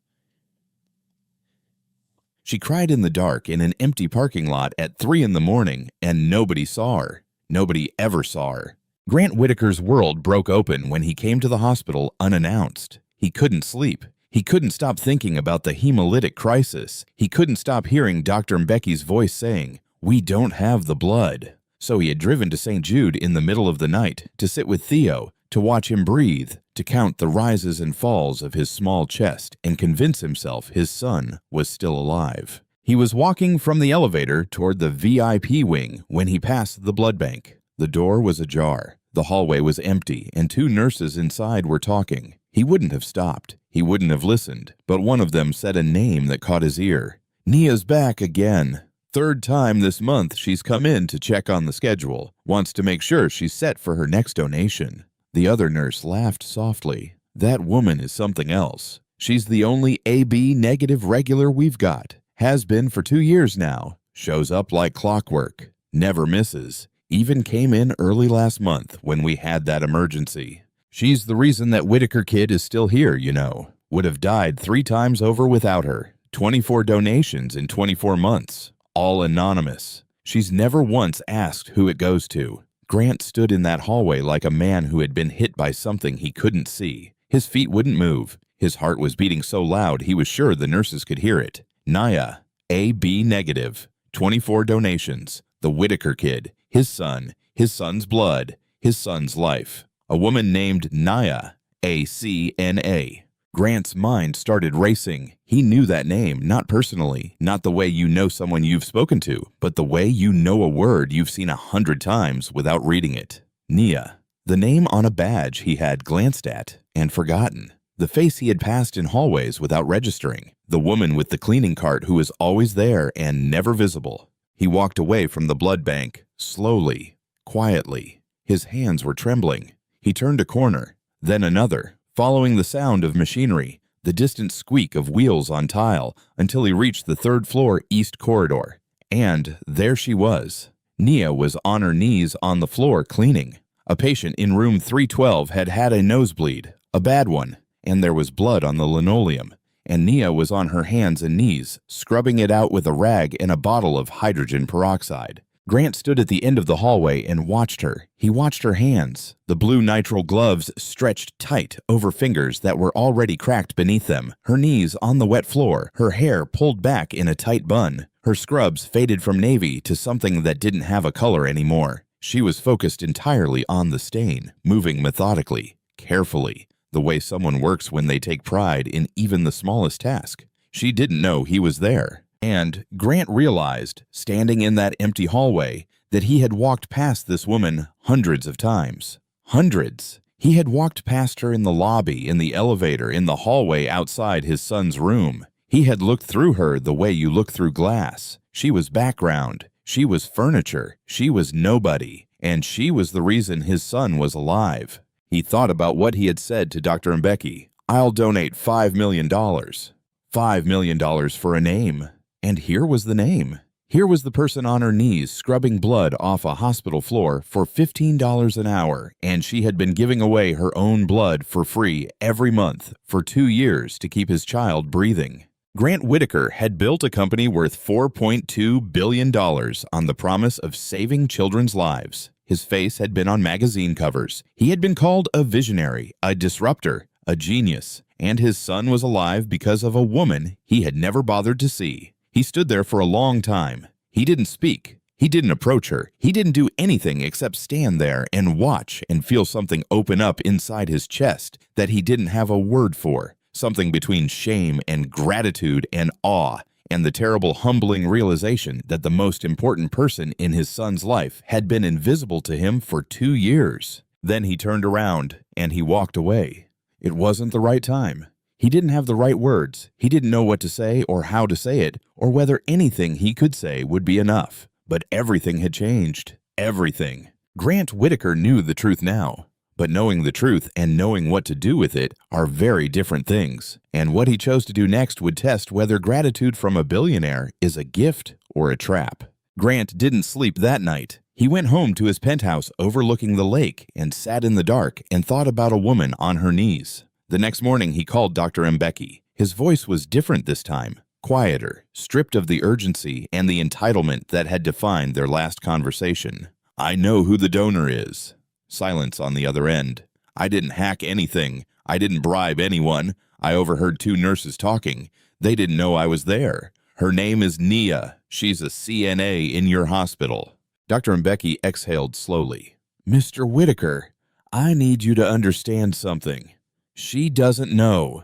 She cried in the dark in an empty parking lot at 3 in the morning, and nobody saw her. Nobody ever saw her. Grant Whitaker's world broke open when he came to the hospital unannounced. He couldn't sleep. He couldn't stop thinking about the hemolytic crisis. He couldn't stop hearing Dr. Mbecky's voice saying, "We don't have the blood." So he had driven to St. Jude in the middle of the night to sit with Theo, to watch him breathe, to count the rises and falls of his small chest and convince himself his son was still alive. He was walking from the elevator toward the VIP wing when he passed the blood bank. The door was ajar. The hallway was empty, and 2 nurses inside were talking. He wouldn't have stopped. He wouldn't have listened, but one of them said a name that caught his ear. "Nia's back again. 3rd time this month she's come in to check on the schedule. Wants to make sure she's set for her next donation." The other nurse laughed softly. "That woman is something else. She's the only AB negative regular we've got. Has been for 2 years now. Shows up like clockwork. Never misses. Even came in early last month when we had that emergency. She's the reason that Whitaker kid is still here, you know. Would have died 3 times over without her. 24 donations in 24 months. All anonymous. She's never once asked who it goes to." Grant stood in that hallway like a man who had been hit by something he couldn't see. His feet wouldn't move. His heart was beating so loud he was sure the nurses could hear it. Nia, AB negative, 24 donations. The Whitaker kid, his son's blood, his son's life. A woman named Nia, ACNA. Grant's mind started racing. He knew that name, not personally, not the way you know someone you've spoken to, but the way you know a word you've seen 100 times without reading it. Nia. The name on a badge he had glanced at and forgotten. The face he had passed in hallways without registering. The woman with the cleaning cart who was always there and never visible. He walked away from the blood bank, slowly, quietly. His hands were trembling. He turned a corner, then another, following the sound of machinery, the distant squeak of wheels on tile, until he reached the third-floor east corridor. And there she was. Nia was on her knees on the floor cleaning. A patient in room 312 had had a nosebleed, a bad one, and there was blood on the linoleum. And Nia was on her hands and knees, scrubbing it out with a rag and a bottle of hydrogen peroxide. Grant stood at the end of the hallway and watched her. He watched her hands. The blue nitrile gloves stretched tight over fingers that were already cracked beneath them, her knees on the wet floor, her hair pulled back in a tight bun. Her scrubs faded from navy to something that didn't have a color anymore. She was focused entirely on the stain, moving methodically, carefully, the way someone works when they take pride in even the smallest task. She didn't know he was there. And Grant realized, standing in that empty hallway, that he had walked past this woman hundreds of times. Hundreds. He had walked past her in the lobby, in the elevator, in the hallway outside his son's room. He had looked through her the way you look through glass. She was background. She was furniture. She was nobody. And she was the reason his son was alive. He thought about what he had said to Dr. Mbeki. I'll donate $5 million. $5 million for a name. And here was the name. Here was the person on her knees scrubbing blood off a hospital floor for $15 an hour, and she had been giving away her own blood for free every month for 2 years to keep his child breathing. Grant Whitaker had built a company worth $4.2 billion on the promise of saving children's lives. His face had been on magazine covers. He had been called a visionary, a disruptor, a genius, and his son was alive because of a woman he had never bothered to see. He stood there for a long time. He didn't speak. He didn't approach her. He didn't do anything except stand there and watch and feel something open up inside his chest that he didn't have a word for. Something between shame and gratitude and awe, and the terrible humbling realization that the most important person in his son's life had been invisible to him for 2 years. Then he turned around and he walked away. It wasn't the right time. He didn't have the right words. He didn't know what to say or how to say it, or whether anything he could say would be enough. But everything had changed. Everything. Grant Whitaker knew the truth now. But knowing the truth and knowing what to do with it are very different things. And what he chose to do next would test whether gratitude from a billionaire is a gift or a trap. Grant didn't sleep that night. He went home to his penthouse overlooking the lake and sat in the dark and thought about a woman on her knees. The next morning he called Dr. Mbeki. His voice was different this time, quieter, stripped of the urgency and the entitlement that had defined their last conversation. I know who the donor is. Silence on the other end. I didn't hack anything. I didn't bribe anyone. I overheard 2 nurses talking. They didn't know I was there. Her name is Nia. She's a CNA in your hospital. Dr. Mbeki exhaled slowly. Mr. Whitaker, I need you to understand something. She doesn't know.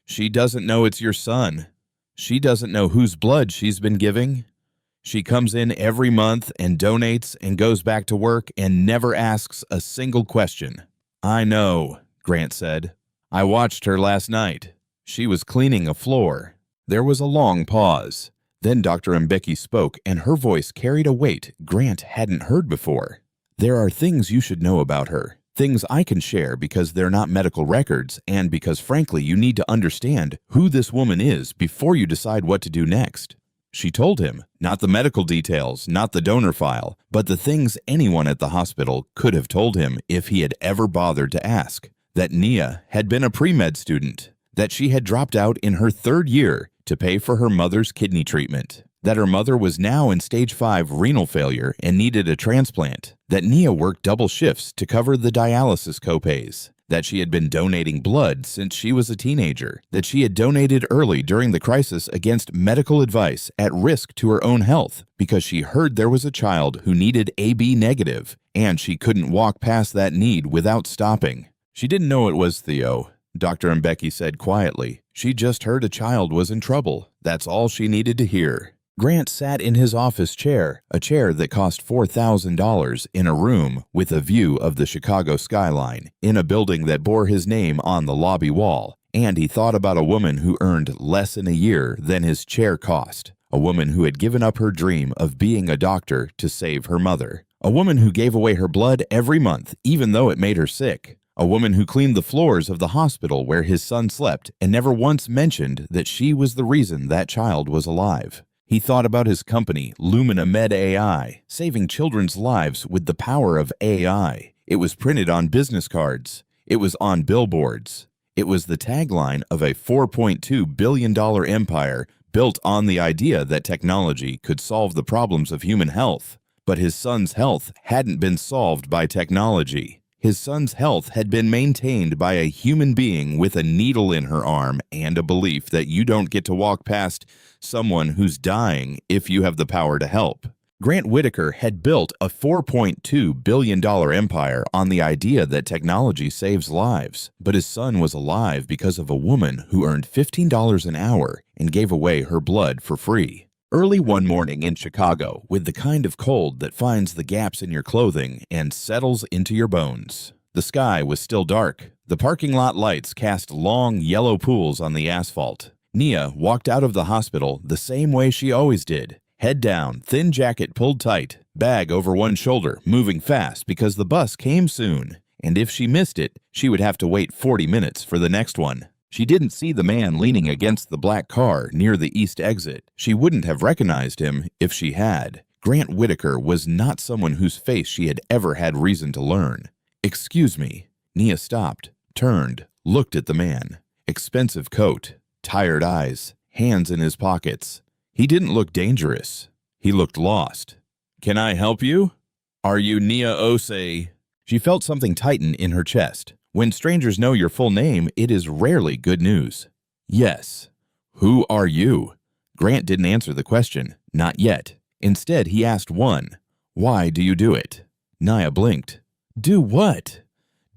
She doesn't know it's your son. She doesn't know whose blood she's been giving. She comes in every month and donates and goes back to work and never asks a single question. I know, Grant said. I watched her last night. She was cleaning a floor. There was a long pause. Then Dr. Mbeki spoke, and her voice carried a weight Grant hadn't heard before. There are things you should know about her. Things I can share because they're not medical records and because, frankly, you need to understand who this woman is before you decide what to do next. She told him, not the medical details, not the donor file, but the things anyone at the hospital could have told him if he had ever bothered to ask. That Nia had been a pre-med student, that she had dropped out in her 3rd year to pay for her mother's kidney treatment, that her mother was now in stage 5 renal failure and needed a transplant, that Nia worked double shifts to cover the dialysis copays, that she had been donating blood since she was a teenager, that she had donated early during the crisis against medical advice at risk to her own health because she heard there was a child who needed AB negative, and she couldn't walk past that need without stopping. She didn't know it was Theo, Dr. Mbeki said quietly. She just heard a child was in trouble. That's all she needed to hear. Grant sat in his office chair, a chair that cost $4,000 in a room with a view of the Chicago skyline, in a building that bore his name on the lobby wall, and he thought about a woman who earned less in a year than his chair cost, a woman who had given up her dream of being a doctor to save her mother, A woman who gave away her blood every month, even though it made her sick. A woman who cleaned the floors of the hospital where his son slept and never once mentioned that she was the reason that child was alive. He thought about his company, Lumina Med AI, saving children's lives with the power of AI. It was printed on business cards. It was on billboards. It was the tagline of a $4.2 billion empire built on the idea that technology could solve the problems of human health. But his son's health hadn't been solved by technology. His son's health had been maintained by a human being with a needle in her arm and a belief that you don't get to walk past someone who's dying if you have the power to help. Grant Whitaker had built a $4.2 billion empire on the idea that technology saves lives, but his son was alive because of a woman who earned $15 an hour and gave away her blood for free. Early one morning in Chicago, with the kind of cold that finds the gaps in your clothing and settles into your bones. The sky was still dark. The parking lot lights cast long yellow pools on the asphalt. Nia walked out of the hospital the same way she always did. Head down, thin jacket pulled tight, bag over one shoulder, moving fast because the bus came soon. And if she missed it, she would have to wait 40 minutes for the next one. She didn't see the man leaning against the black car near the east exit. She wouldn't have recognized him if she had. Grant Whitaker was not someone whose face she had ever had reason to learn. "Excuse me." Nia stopped, turned, looked at the man. Expensive coat, tired eyes, hands in his pockets. He didn't look dangerous. He looked lost. "Can I help you? Are you Nia Osei?" She felt something tighten in her chest. When strangers know your full name, it is rarely good news. "Yes." "Who are you?" Grant didn't answer the question. Not yet. Instead, he asked one. "Why do you do it?" Nia blinked. "Do what?"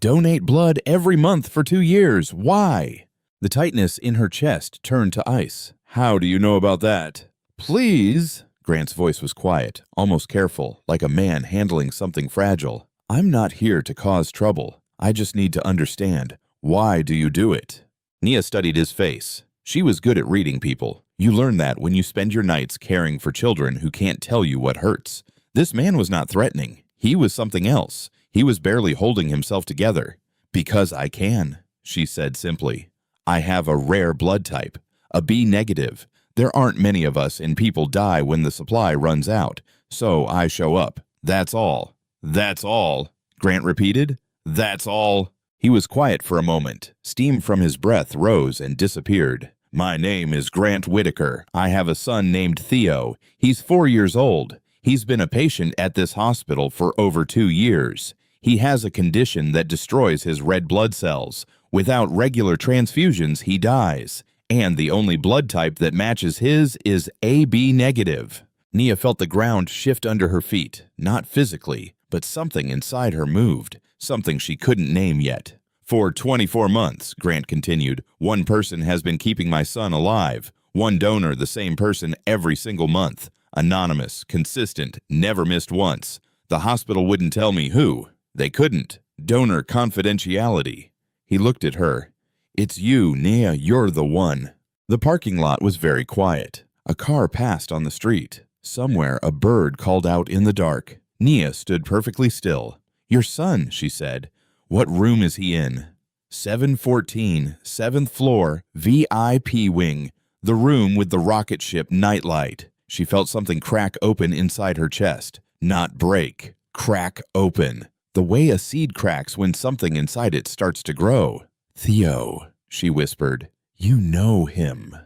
"Donate blood every month for 2 years. Why?" The tightness in her chest turned to ice. "How do you know about that?" "Please." Grant's voice was quiet, almost careful, like a man handling something fragile. "I'm not here to cause trouble. I just need to understand. Why do you do it?" Nia studied his face. She was good at reading people. You learn that when you spend your nights caring for children who can't tell you what hurts. This man was not threatening. He was something else. He was barely holding himself together. "Because I can," she said simply. "I have a rare blood type, a B negative. There aren't many of us and people die when the supply runs out. So I show up. That's all." "That's all," Grant repeated. "That's all." He was quiet for a moment. Steam from his breath rose and disappeared. "My name is Grant Whitaker. I have a son named Theo. He's 4 years old. He's been a patient at this hospital for over 2 years. He has a condition that destroys his red blood cells. Without regular transfusions, he dies. And the only blood type that matches his is AB negative." Nia felt the ground shift under her feet, not physically, but something inside her moved. Something she couldn't name yet. "For 24 months, Grant continued, one person has been keeping my son alive. One donor, the same person every single month. Anonymous, consistent, never missed once. The hospital wouldn't tell me who. They couldn't. Donor confidentiality." He looked at her. "It's you, Nia, you're the one." The parking lot was very quiet. A car passed on the street. Somewhere a bird called out in the dark. Nia stood perfectly still. "Your son," she said. "What room is he in?" 714, 7th floor, VIP wing. The room with the rocket ship nightlight. She felt something crack open inside her chest. Not break. Crack open. The way a seed cracks when something inside it starts to grow. "Theo," she whispered. "You know him."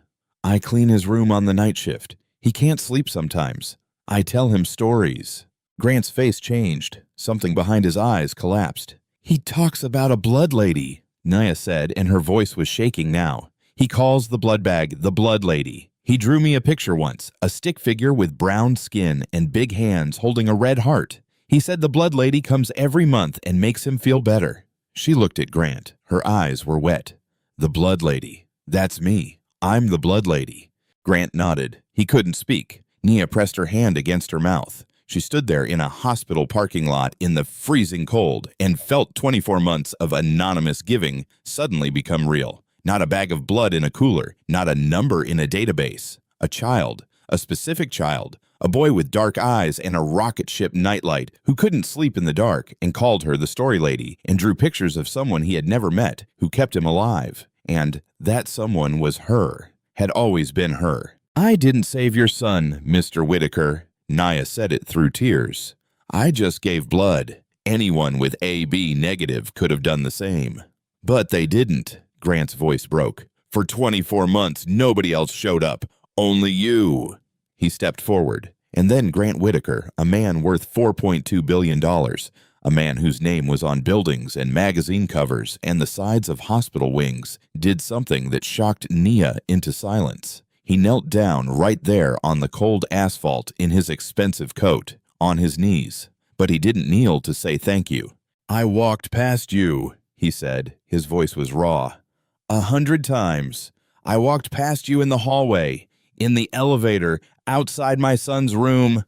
"I clean his room on the night shift. He can't sleep sometimes. I tell him stories." Grant's face changed. Something behind his eyes collapsed. "He talks about a blood lady," Nia said, and her voice was shaking now. "He calls the blood bag the blood lady. He drew me a picture once, a stick figure with brown skin and big hands holding a red heart. He said the blood lady comes every month and makes him feel better." She looked at Grant. Her eyes were wet. "The blood lady. That's me. I'm the blood lady." Grant nodded. He couldn't speak. Nia pressed her hand against her mouth. She stood there in a hospital parking lot in the freezing cold and felt 24 months of anonymous giving suddenly become real. Not a bag of blood in a cooler, not a number in a database. A child, a specific child, A boy with dark eyes and a rocket ship nightlight who couldn't sleep in the dark and called her the story lady and drew pictures of someone he had never met who kept him alive. And that someone was her, had always been her. "I didn't save your son, Mr. Whitaker." Nia said it through tears. "I just gave blood. Anyone with AB negative could have done the same." "But they didn't," Grant's voice broke. "For 24 months, nobody else showed up. Only you." He stepped forward, and then Grant Whitaker, a man worth $4.2 billion, a man whose name was on buildings and magazine covers and the sides of hospital wings, did something that shocked Nia into silence. He knelt down right there on the cold asphalt in his expensive coat, on his knees. But he didn't kneel to say thank you. "I walked past you," he said. His voice was raw. 100 times. I walked past you in the hallway, in the elevator, outside my son's room.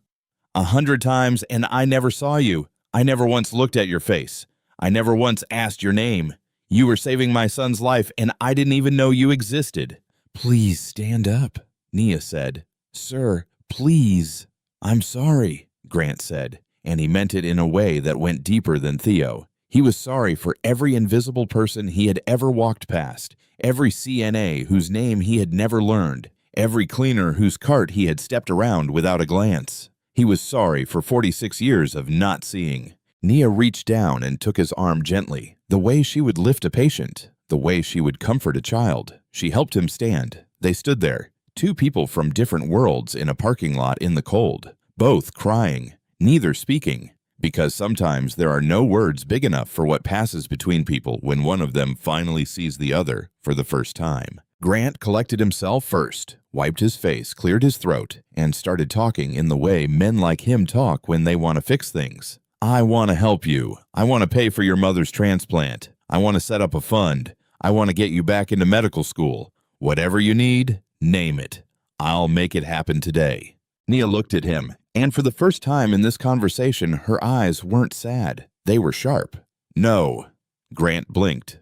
100 times, and I never saw you. I never once looked at your face. I never once asked your name. You were saving my son's life, and I didn't even know you existed." "Please stand up," Nia said. "Sir, please." "I'm sorry," Grant said, and he meant it in a way that went deeper than Theo. He was sorry for every invisible person he had ever walked past, every CNA whose name he had never learned, every cleaner whose cart he had stepped around without a glance. He was sorry for 46 years of not seeing. Nia reached down and took his arm gently, the way she would lift a patient, the way she would comfort a child. She helped him stand. They stood there, two people from different worlds in a parking lot in the cold, both crying, neither speaking, because sometimes there are no words big enough for what passes between people when one of them finally sees the other for the first time. Grant collected himself first, wiped his face, cleared his throat, and started talking in the way men like him talk when they want to fix things. "I want to help you. I want to pay for your mother's transplant. I want to set up a fund. I want to get you back into medical school. Whatever you need, name it. I'll make it happen today." Nia looked at him, and for the first time in this conversation, her eyes weren't sad. They were sharp. "No." Grant blinked.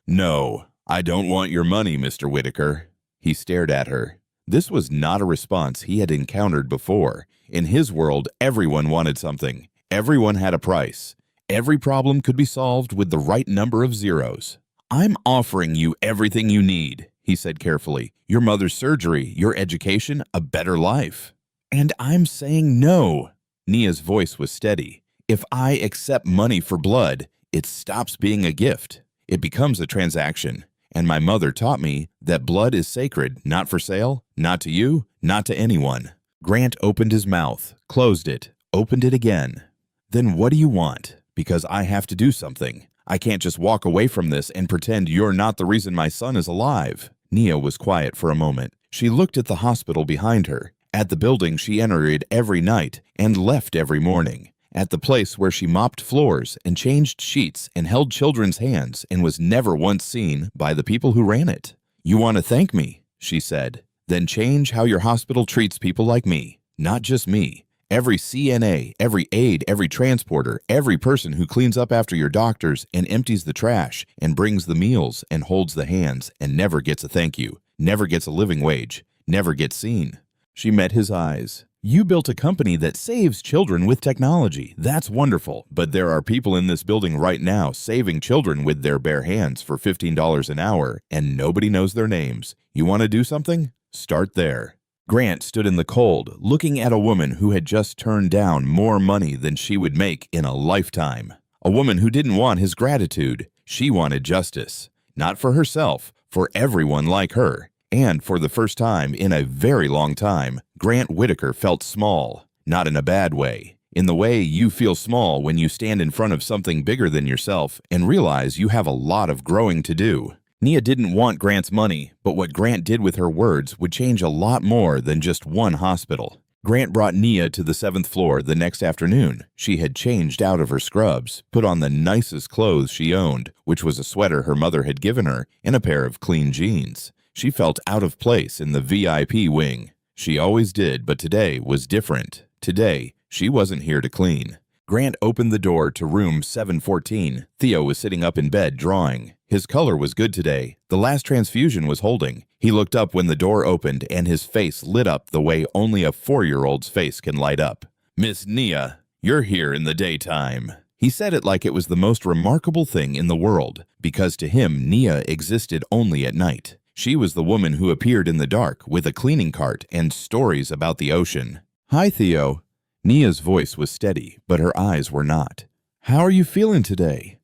"No. I don't want your money, Mr. Whitaker." He stared at her. This was not a response he had encountered before. In his world, everyone wanted something. Everyone had a price. Every problem could be solved with the right number of zeros. "I'm offering you everything you need," he said carefully. "Your mother's surgery, your education, a better life." "And I'm saying no." Nia's voice was steady. "If I accept money for blood, it stops being a gift. It becomes a transaction. And my mother taught me that blood is sacred, not for sale, not to you, not to anyone." Grant opened his mouth, closed it, opened it again. "Then what do you want? Because I have to do something. I can't just walk away from this and pretend you're not the reason my son is alive." Nia was quiet for a moment. She looked at the hospital behind her, at the building she entered every night and left every morning, at the place where she mopped floors and changed sheets and held children's hands and was never once seen by the people who ran it. "You want to thank me," she said. "Then change how your hospital treats people like me, not just me. Every CNA, every aide, every transporter, every person who cleans up after your doctors and empties the trash and brings the meals and holds the hands and never gets a thank you, never gets a living wage, never gets seen." She met his eyes. "You built a company that saves children with technology. That's wonderful. But there are people in this building right now saving children with their bare hands for $15 an hour, and nobody knows their names. You want to do something? Start there." Grant stood in the cold, looking at a woman who had just turned down more money than she would make in a lifetime. A woman who didn't want his gratitude. She wanted justice. Not for herself, for everyone like her. And for the first time in a very long time, Grant Whitaker felt small. Not in a bad way. In the way you feel small when you stand in front of something bigger than yourself and realize you have a lot of growing to do. Nia didn't want Grant's money, but what Grant did with her words would change a lot more than just one hospital. Grant brought Nia to the 7th floor the next afternoon. She had changed out of her scrubs, put on the nicest clothes she owned, which was a sweater her mother had given her, and a pair of clean jeans. She felt out of place in the VIP wing. She always did, but today was different. Today, she wasn't here to clean. Grant opened the door to room 714. Theo was sitting up in bed drawing. His color was good today. The last transfusion was holding. He looked up when the door opened, and his face lit up the way only a 4-year-old's face can light up. "Miss Nia, you're here in the daytime." He said it like it was the most remarkable thing in the world, because to him, Nia existed only at night. She was the woman who appeared in the dark with a cleaning cart and stories about the ocean. "Hi, Theo." Nia's voice was steady, but her eyes were not. "How are you feeling today?"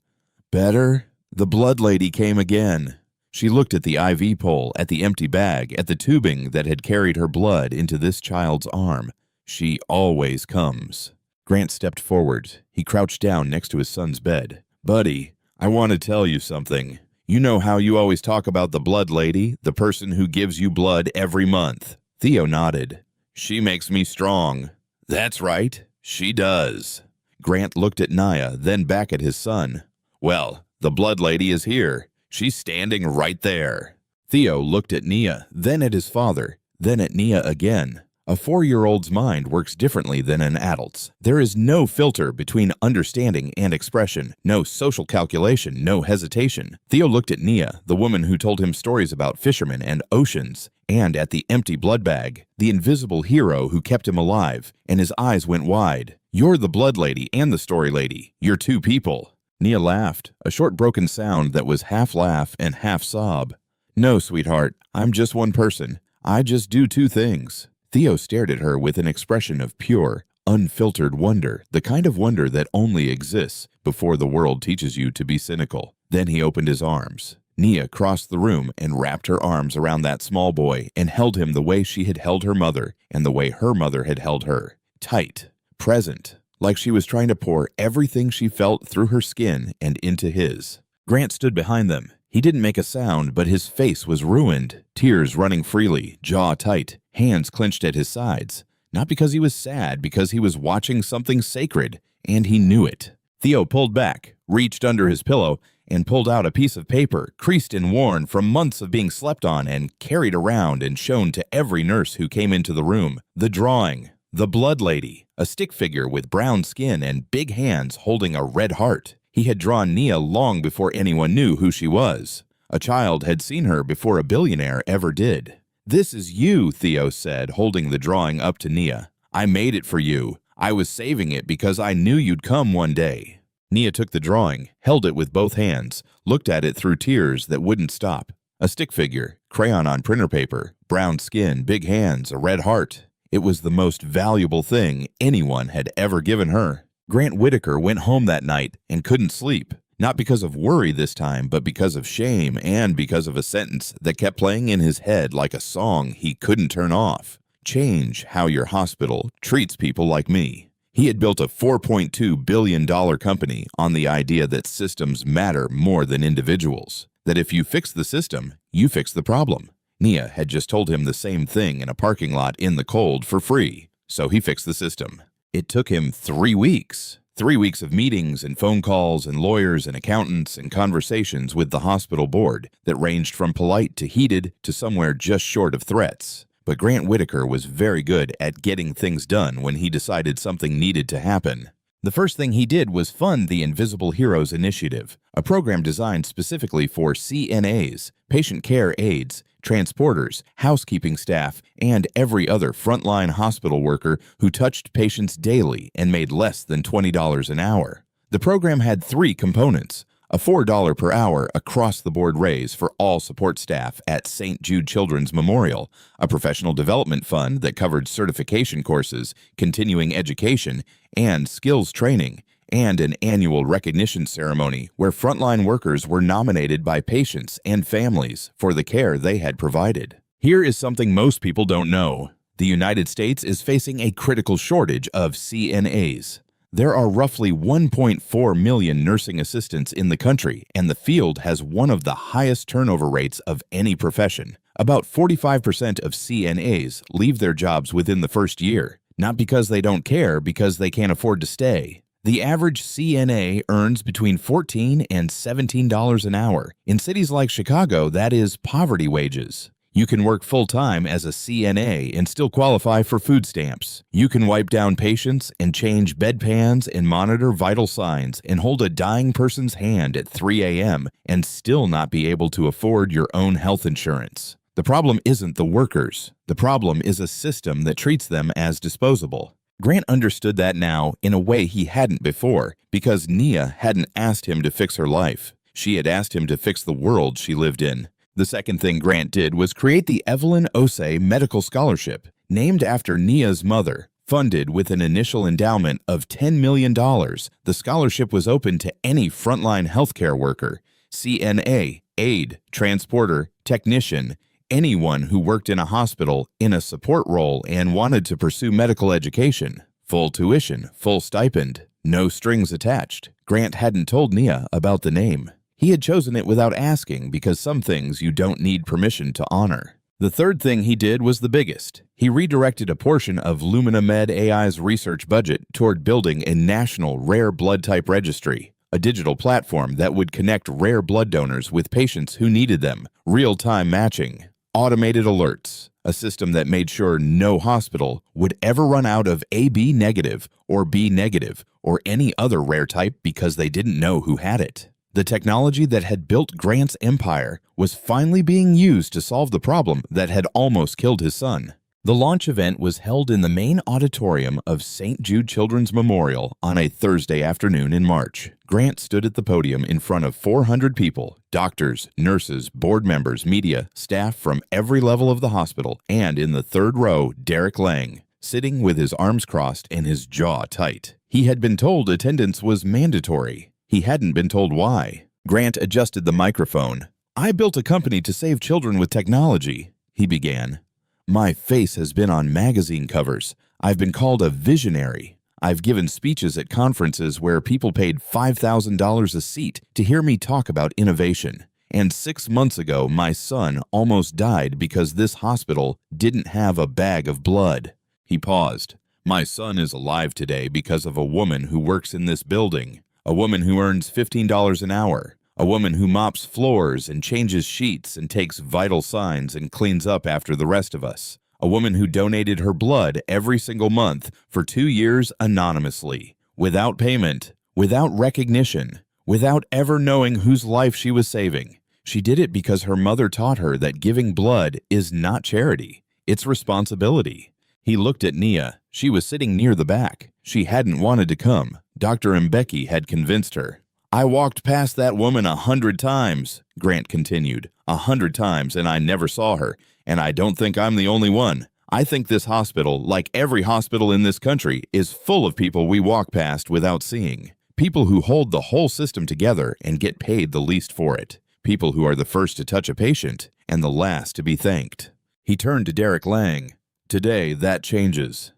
"Better. The blood lady came again." She looked at the IV pole, at the empty bag, at the tubing that had carried her blood into this child's arm. "She always comes." Grant stepped forward. He crouched down next to his son's bed. "Buddy, I want to tell you something. You know how you always talk about the blood lady, the person who gives you blood every month?" Theo nodded. "She makes me strong." "That's right. She does." Grant looked at Nia, then back at his son. "Well, the blood lady is here. She's standing right there." Theo looked at Nia, then at his father, then at Nia again. A 4-year-old's mind works differently than an adult's. There is no filter between understanding and expression, no social calculation, no hesitation. Theo looked at Nia, the woman who told him stories about fishermen and oceans, and at the empty blood bag, the invisible hero who kept him alive, and his eyes went wide. "You're the blood lady and the story lady. You're two people." Nia laughed, a short broken sound that was half laugh and half sob. "No, sweetheart, I'm just one person. I just do two things." Theo stared at her with an expression of pure, unfiltered wonder, the kind of wonder that only exists before the world teaches you to be cynical. Then he opened his arms. Nia crossed the room and wrapped her arms around that small boy and held him the way she had held her mother and the way her mother had held her. Tight, present, like she was trying to pour everything she felt through her skin and into his. Grant stood behind them. He didn't make a sound, but his face was ruined, tears running freely, jaw tight, hands clenched at his sides. Not because he was sad, because he was watching something sacred, and he knew it. Theo pulled back, reached under his pillow, and pulled out a piece of paper, creased and worn from months of being slept on and carried around and shown to every nurse who came into the room. The drawing. The blood lady. A stick figure with brown skin and big hands holding a red heart. He had drawn Nia long before anyone knew who she was. A child had seen her before a billionaire ever did. "This is you," Theo said, holding the drawing up to Nia. "I made it for you. I was saving it because I knew you'd come one day." Nia took the drawing, held it with both hands, looked at it through tears that wouldn't stop. A stick figure, crayon on printer paper, brown skin, big hands, a red heart. It was the most valuable thing anyone had ever given her. Grant Whitaker went home that night and couldn't sleep, not because of worry this time, but because of shame and because of a sentence that kept playing in his head like a song he couldn't turn off. "Change how your hospital treats people like me." He had built a $4.2 billion company on the idea that systems matter more than individuals, that if you fix the system, you fix the problem. Nia had just told him the same thing in a parking lot in the cold for free, so he fixed the system. It took him 3 weeks. 3 weeks of meetings and phone calls and lawyers and accountants and conversations with the hospital board that ranged from polite to heated to somewhere just short of threats. But Grant Whitaker was very good at getting things done when he decided something needed to happen. The first thing he did was fund the Invisible Heroes Initiative, a program designed specifically for CNAs, patient care aides, transporters, housekeeping staff, and every other frontline hospital worker who touched patients daily and made less than $20 an hour. The program had 3 components: a $4 per hour across-the-board raise for all support staff at St. Jude Children's Memorial, a professional development fund that covered certification courses, continuing education, and skills training, and an annual recognition ceremony where frontline workers were nominated by patients and families for the care they had provided. Here is something most people don't know. The United States is facing a critical shortage of CNAs. There are roughly 1.4 million nursing assistants in the country, and the field has one of the highest turnover rates of any profession. About 45% of CNAs leave their jobs within the first year, not because they don't care, because they can't afford to stay. The average CNA earns between $14 and $17 an hour. In cities like Chicago, that is poverty wages. You can work full-time as a CNA and still qualify for food stamps. You can wipe down patients and change bedpans and monitor vital signs and hold a dying person's hand at 3 a.m. and still not be able to afford your own health insurance. The problem isn't the workers. The problem is a system that treats them as disposable. Grant understood that now in a way he hadn't before, because Nia hadn't asked him to fix her life. She had asked him to fix the world she lived in. The second thing Grant did was create the Evelyn Osei Medical Scholarship, named after Nia's mother. Funded with an initial endowment of $10 million, the scholarship was open to any frontline healthcare worker, CNA, aide, transporter, technician, anyone who worked in a hospital in a support role and wanted to pursue medical education. Full tuition, full stipend, no strings attached. Grant hadn't told Nia about the name. He had chosen it without asking because some things you don't need permission to honor. The third thing he did was the biggest. He redirected a portion of LuminaMed AI's research budget toward building a national rare blood type registry, a digital platform that would connect rare blood donors with patients who needed them, real-time matching, automated alerts, a system that made sure no hospital would ever run out of AB negative or B negative or any other rare type because they didn't know who had it. The technology that had built Grant's empire was finally being used to solve the problem that had almost killed his son. The launch event was held in the main auditorium of St. Jude Children's Memorial on a Thursday afternoon in March. Grant stood at the podium in front of 400 people, doctors, nurses, board members, media, staff from every level of the hospital, and in the third row, Derek Lang, sitting with his arms crossed and his jaw tight. He had been told attendance was mandatory. He hadn't been told why. Grant adjusted the microphone. "I built a company to save children with technology," he began. "My face has been on magazine covers. I've been called a visionary. I've given speeches at conferences where people paid $5,000 a seat to hear me talk about innovation. And 6 months ago, my son almost died because this hospital didn't have a bag of blood." He paused. "My son is alive today because of a woman who works in this building. A woman who earns $15 an hour. A woman who mops floors and changes sheets and takes vital signs and cleans up after the rest of us. A woman who donated her blood every single month for 2 years anonymously, without payment, without recognition, without ever knowing whose life she was saving. She did it because her mother taught her that giving blood is not charity, it's responsibility." He looked at Nia. She was sitting near the back. She hadn't wanted to come. Dr. Mbeki had convinced her. "I walked past that woman 100 times, Grant continued. 100 times, and I never saw her. And I don't think I'm the only one. I think this hospital, like every hospital in this country, is full of people we walk past without seeing. People who hold the whole system together and get paid the least for it. People who are the first to touch a patient and the last to be thanked." He turned to Derek Lang. "Today, that changes."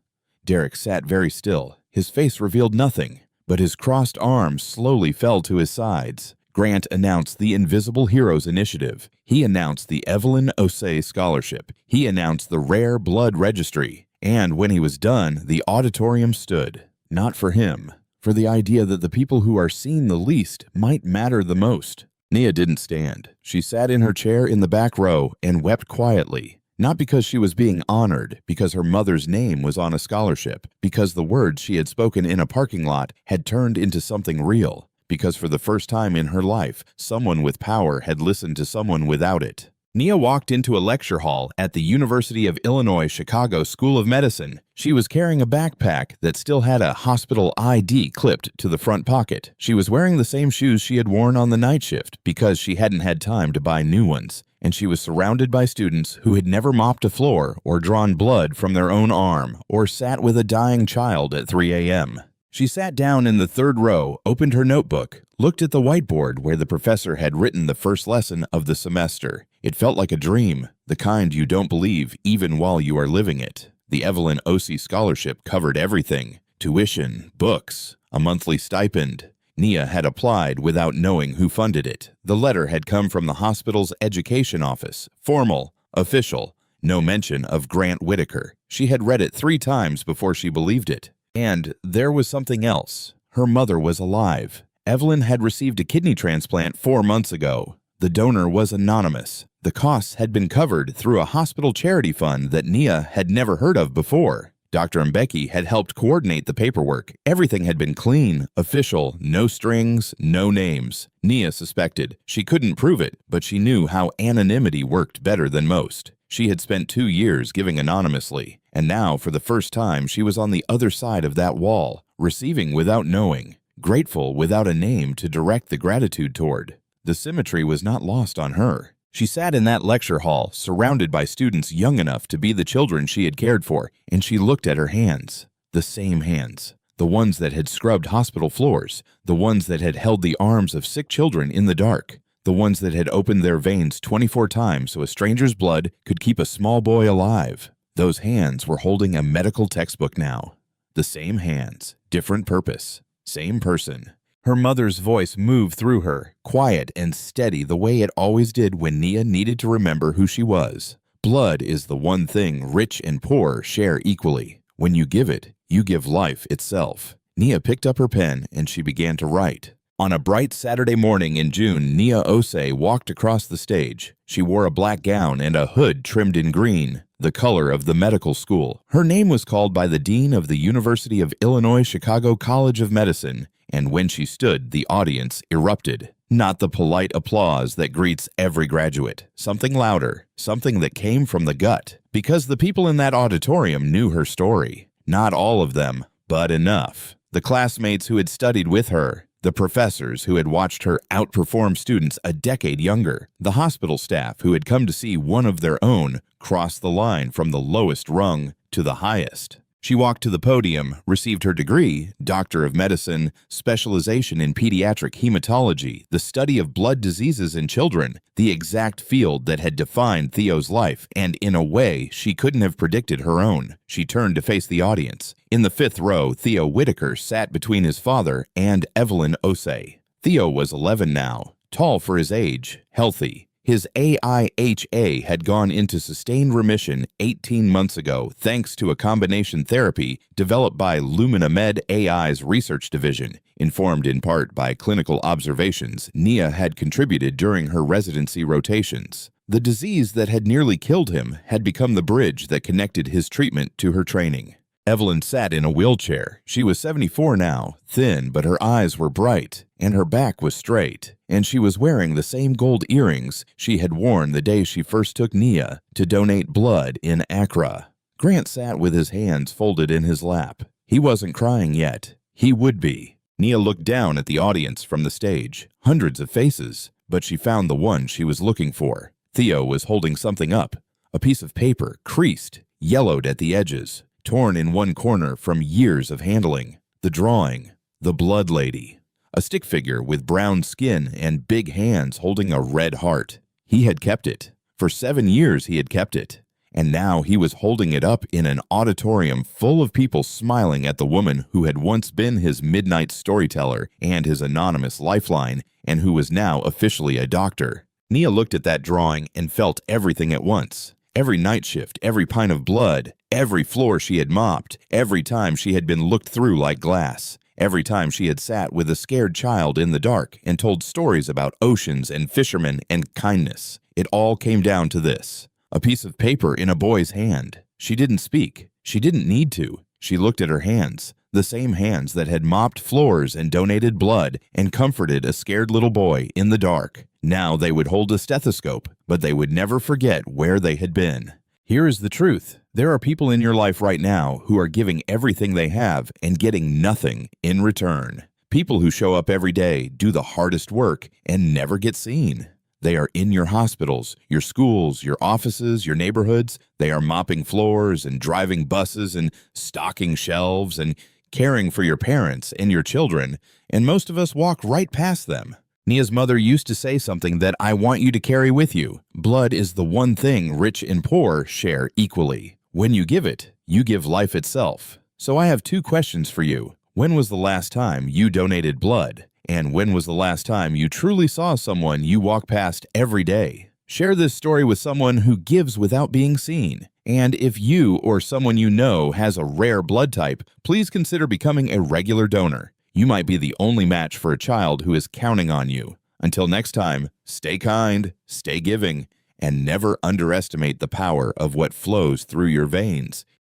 Derek sat very still. His face revealed nothing, but his crossed arms slowly fell to his sides. Grant announced the Invisible Heroes Initiative. He announced the Evelyn Osei Scholarship. He announced the Rare Blood Registry. And when he was done, the auditorium stood. Not for him, for the idea that the people who are seen the least might matter the most. Nia didn't stand. She sat in her chair in the back row and wept quietly. Not because she was being honored, because her mother's name was on a scholarship, because the words she had spoken in a parking lot had turned into something real, because for the first time in her life, someone with power had listened to someone without it. Nia walked into a lecture hall at the University of Illinois Chicago School of Medicine. She was carrying a backpack that still had a hospital ID clipped to the front pocket. She was wearing the same shoes she had worn on the night shift because she hadn't had time to buy new ones. And she was surrounded by students who had never mopped a floor or drawn blood from their own arm or sat with a dying child at 3 a.m. She sat down in the third row, opened her notebook, looked at the whiteboard where the professor had written the first lesson of the semester. It felt like a dream, the kind you don't believe even while you are living it. The Evelyn Osei Scholarship covered everything: tuition, books, a monthly stipend. Nia had applied without knowing who funded it. The letter had come from the hospital's education office, formal, official, no mention of Grant Whitaker. She had read it 3 times before she believed it. And there was something else. Her mother was alive. Evelyn had received a kidney transplant 4 months ago. The donor was anonymous. The costs had been covered through a hospital charity fund that Nia had never heard of before. Dr. Mbeki had helped coordinate the paperwork. Everything had been clean, official, no strings, no names. Nia suspected. She couldn't prove it, but she knew how anonymity worked better than most. She had spent 2 years giving anonymously, and now for the first time she was on the other side of that wall, receiving without knowing, grateful without a name to direct the gratitude toward. The symmetry was not lost on her. She sat in that lecture hall, surrounded by students young enough to be the children she had cared for, and she looked at her hands. The same hands. The ones that had scrubbed hospital floors. The ones that had held the arms of sick children in the dark. The ones that had opened their veins 24 times so a stranger's blood could keep a small boy alive. Those hands were holding a medical textbook now. The same hands, different purpose, same person. Her mother's voice moved through her, quiet and steady the way it always did when Nia needed to remember who she was. Blood is the one thing rich and poor share equally. When you give it, you give life itself. Nia picked up her pen and she began to write. On a bright Saturday morning in June, Nia Osei walked across the stage. She wore a black gown and a hood trimmed in green, the color of the medical school. Her name was called by the dean of the University of Illinois Chicago College of Medicine, and when she stood, the audience erupted. Not the polite applause that greets every graduate. Something louder, something that came from the gut, because the people in that auditorium knew her story. Not all of them, but enough. The classmates who had studied with her, the professors who had watched her outperform students a decade younger, the hospital staff who had come to see one of their own cross the line from the lowest rung to the highest. She walked to the podium, received her degree, Doctor of Medicine, specialization in pediatric hematology, the study of blood diseases in children, the exact field that had defined Theo's life, and in a way she couldn't have predicted her own. She turned to face the audience. In the 5th row, Theo Whitaker sat between his father and Evelyn Osei. Theo was 11 now, tall for his age, healthy. His AIHA had gone into sustained remission 18 months ago thanks to a combination therapy developed by Lumina Med AI's research division. Informed in part by clinical observations Nia had contributed during her residency rotations. The disease that had nearly killed him had become the bridge that connected his treatment to her training. Evelyn sat in a wheelchair. She was 74 now, thin, but her eyes were bright, and her back was straight, and she was wearing the same gold earrings she had worn the day she first took Nia to donate blood in Accra. Grant sat with his hands folded in his lap. He wasn't crying yet. He would be. Nia looked down at the audience from the stage. Hundreds of faces, but she found the one she was looking for. Theo was holding something up, a piece of paper, creased, yellowed at the edges, torn in one corner from years of handling. The drawing, the blood lady. A stick figure with brown skin and big hands holding a red heart. He had kept it. For 7 years he had kept it. And now he was holding it up in an auditorium full of people smiling at the woman who had once been his midnight storyteller and his anonymous lifeline, and who was now officially a doctor. Nia looked at that drawing and felt everything at once. Every night shift, every pint of blood, every floor she had mopped, every time she had been looked through like glass, every time she had sat with a scared child in the dark and told stories about oceans and fishermen and kindness. It all came down to this. A piece of paper in a boy's hand. She didn't speak. She didn't need to. She looked at her hands, the same hands that had mopped floors and donated blood and comforted a scared little boy in the dark. Now they would hold a stethoscope, but they would never forget where they had been. Here is the truth. There are people in your life right now who are giving everything they have and getting nothing in return. People who show up every day, do the hardest work, and never get seen. They are in your hospitals, your schools, your offices, your neighborhoods. They are mopping floors and driving buses and stocking shelves and caring for your parents and your children, and most of us walk right past them. Nia's mother used to say something that I want you to carry with you. Blood is the one thing rich and poor share equally. When you give it, you give life itself. So I have 2 questions for you. When was the last time you donated blood? And when was the last time you truly saw someone you walk past every day? Share this story with someone who gives without being seen. And if you or someone you know has a rare blood type, please consider becoming a regular donor. You might be the only match for a child who is counting on you. Until next time, stay kind, stay giving, and never underestimate the power of what flows through your veins.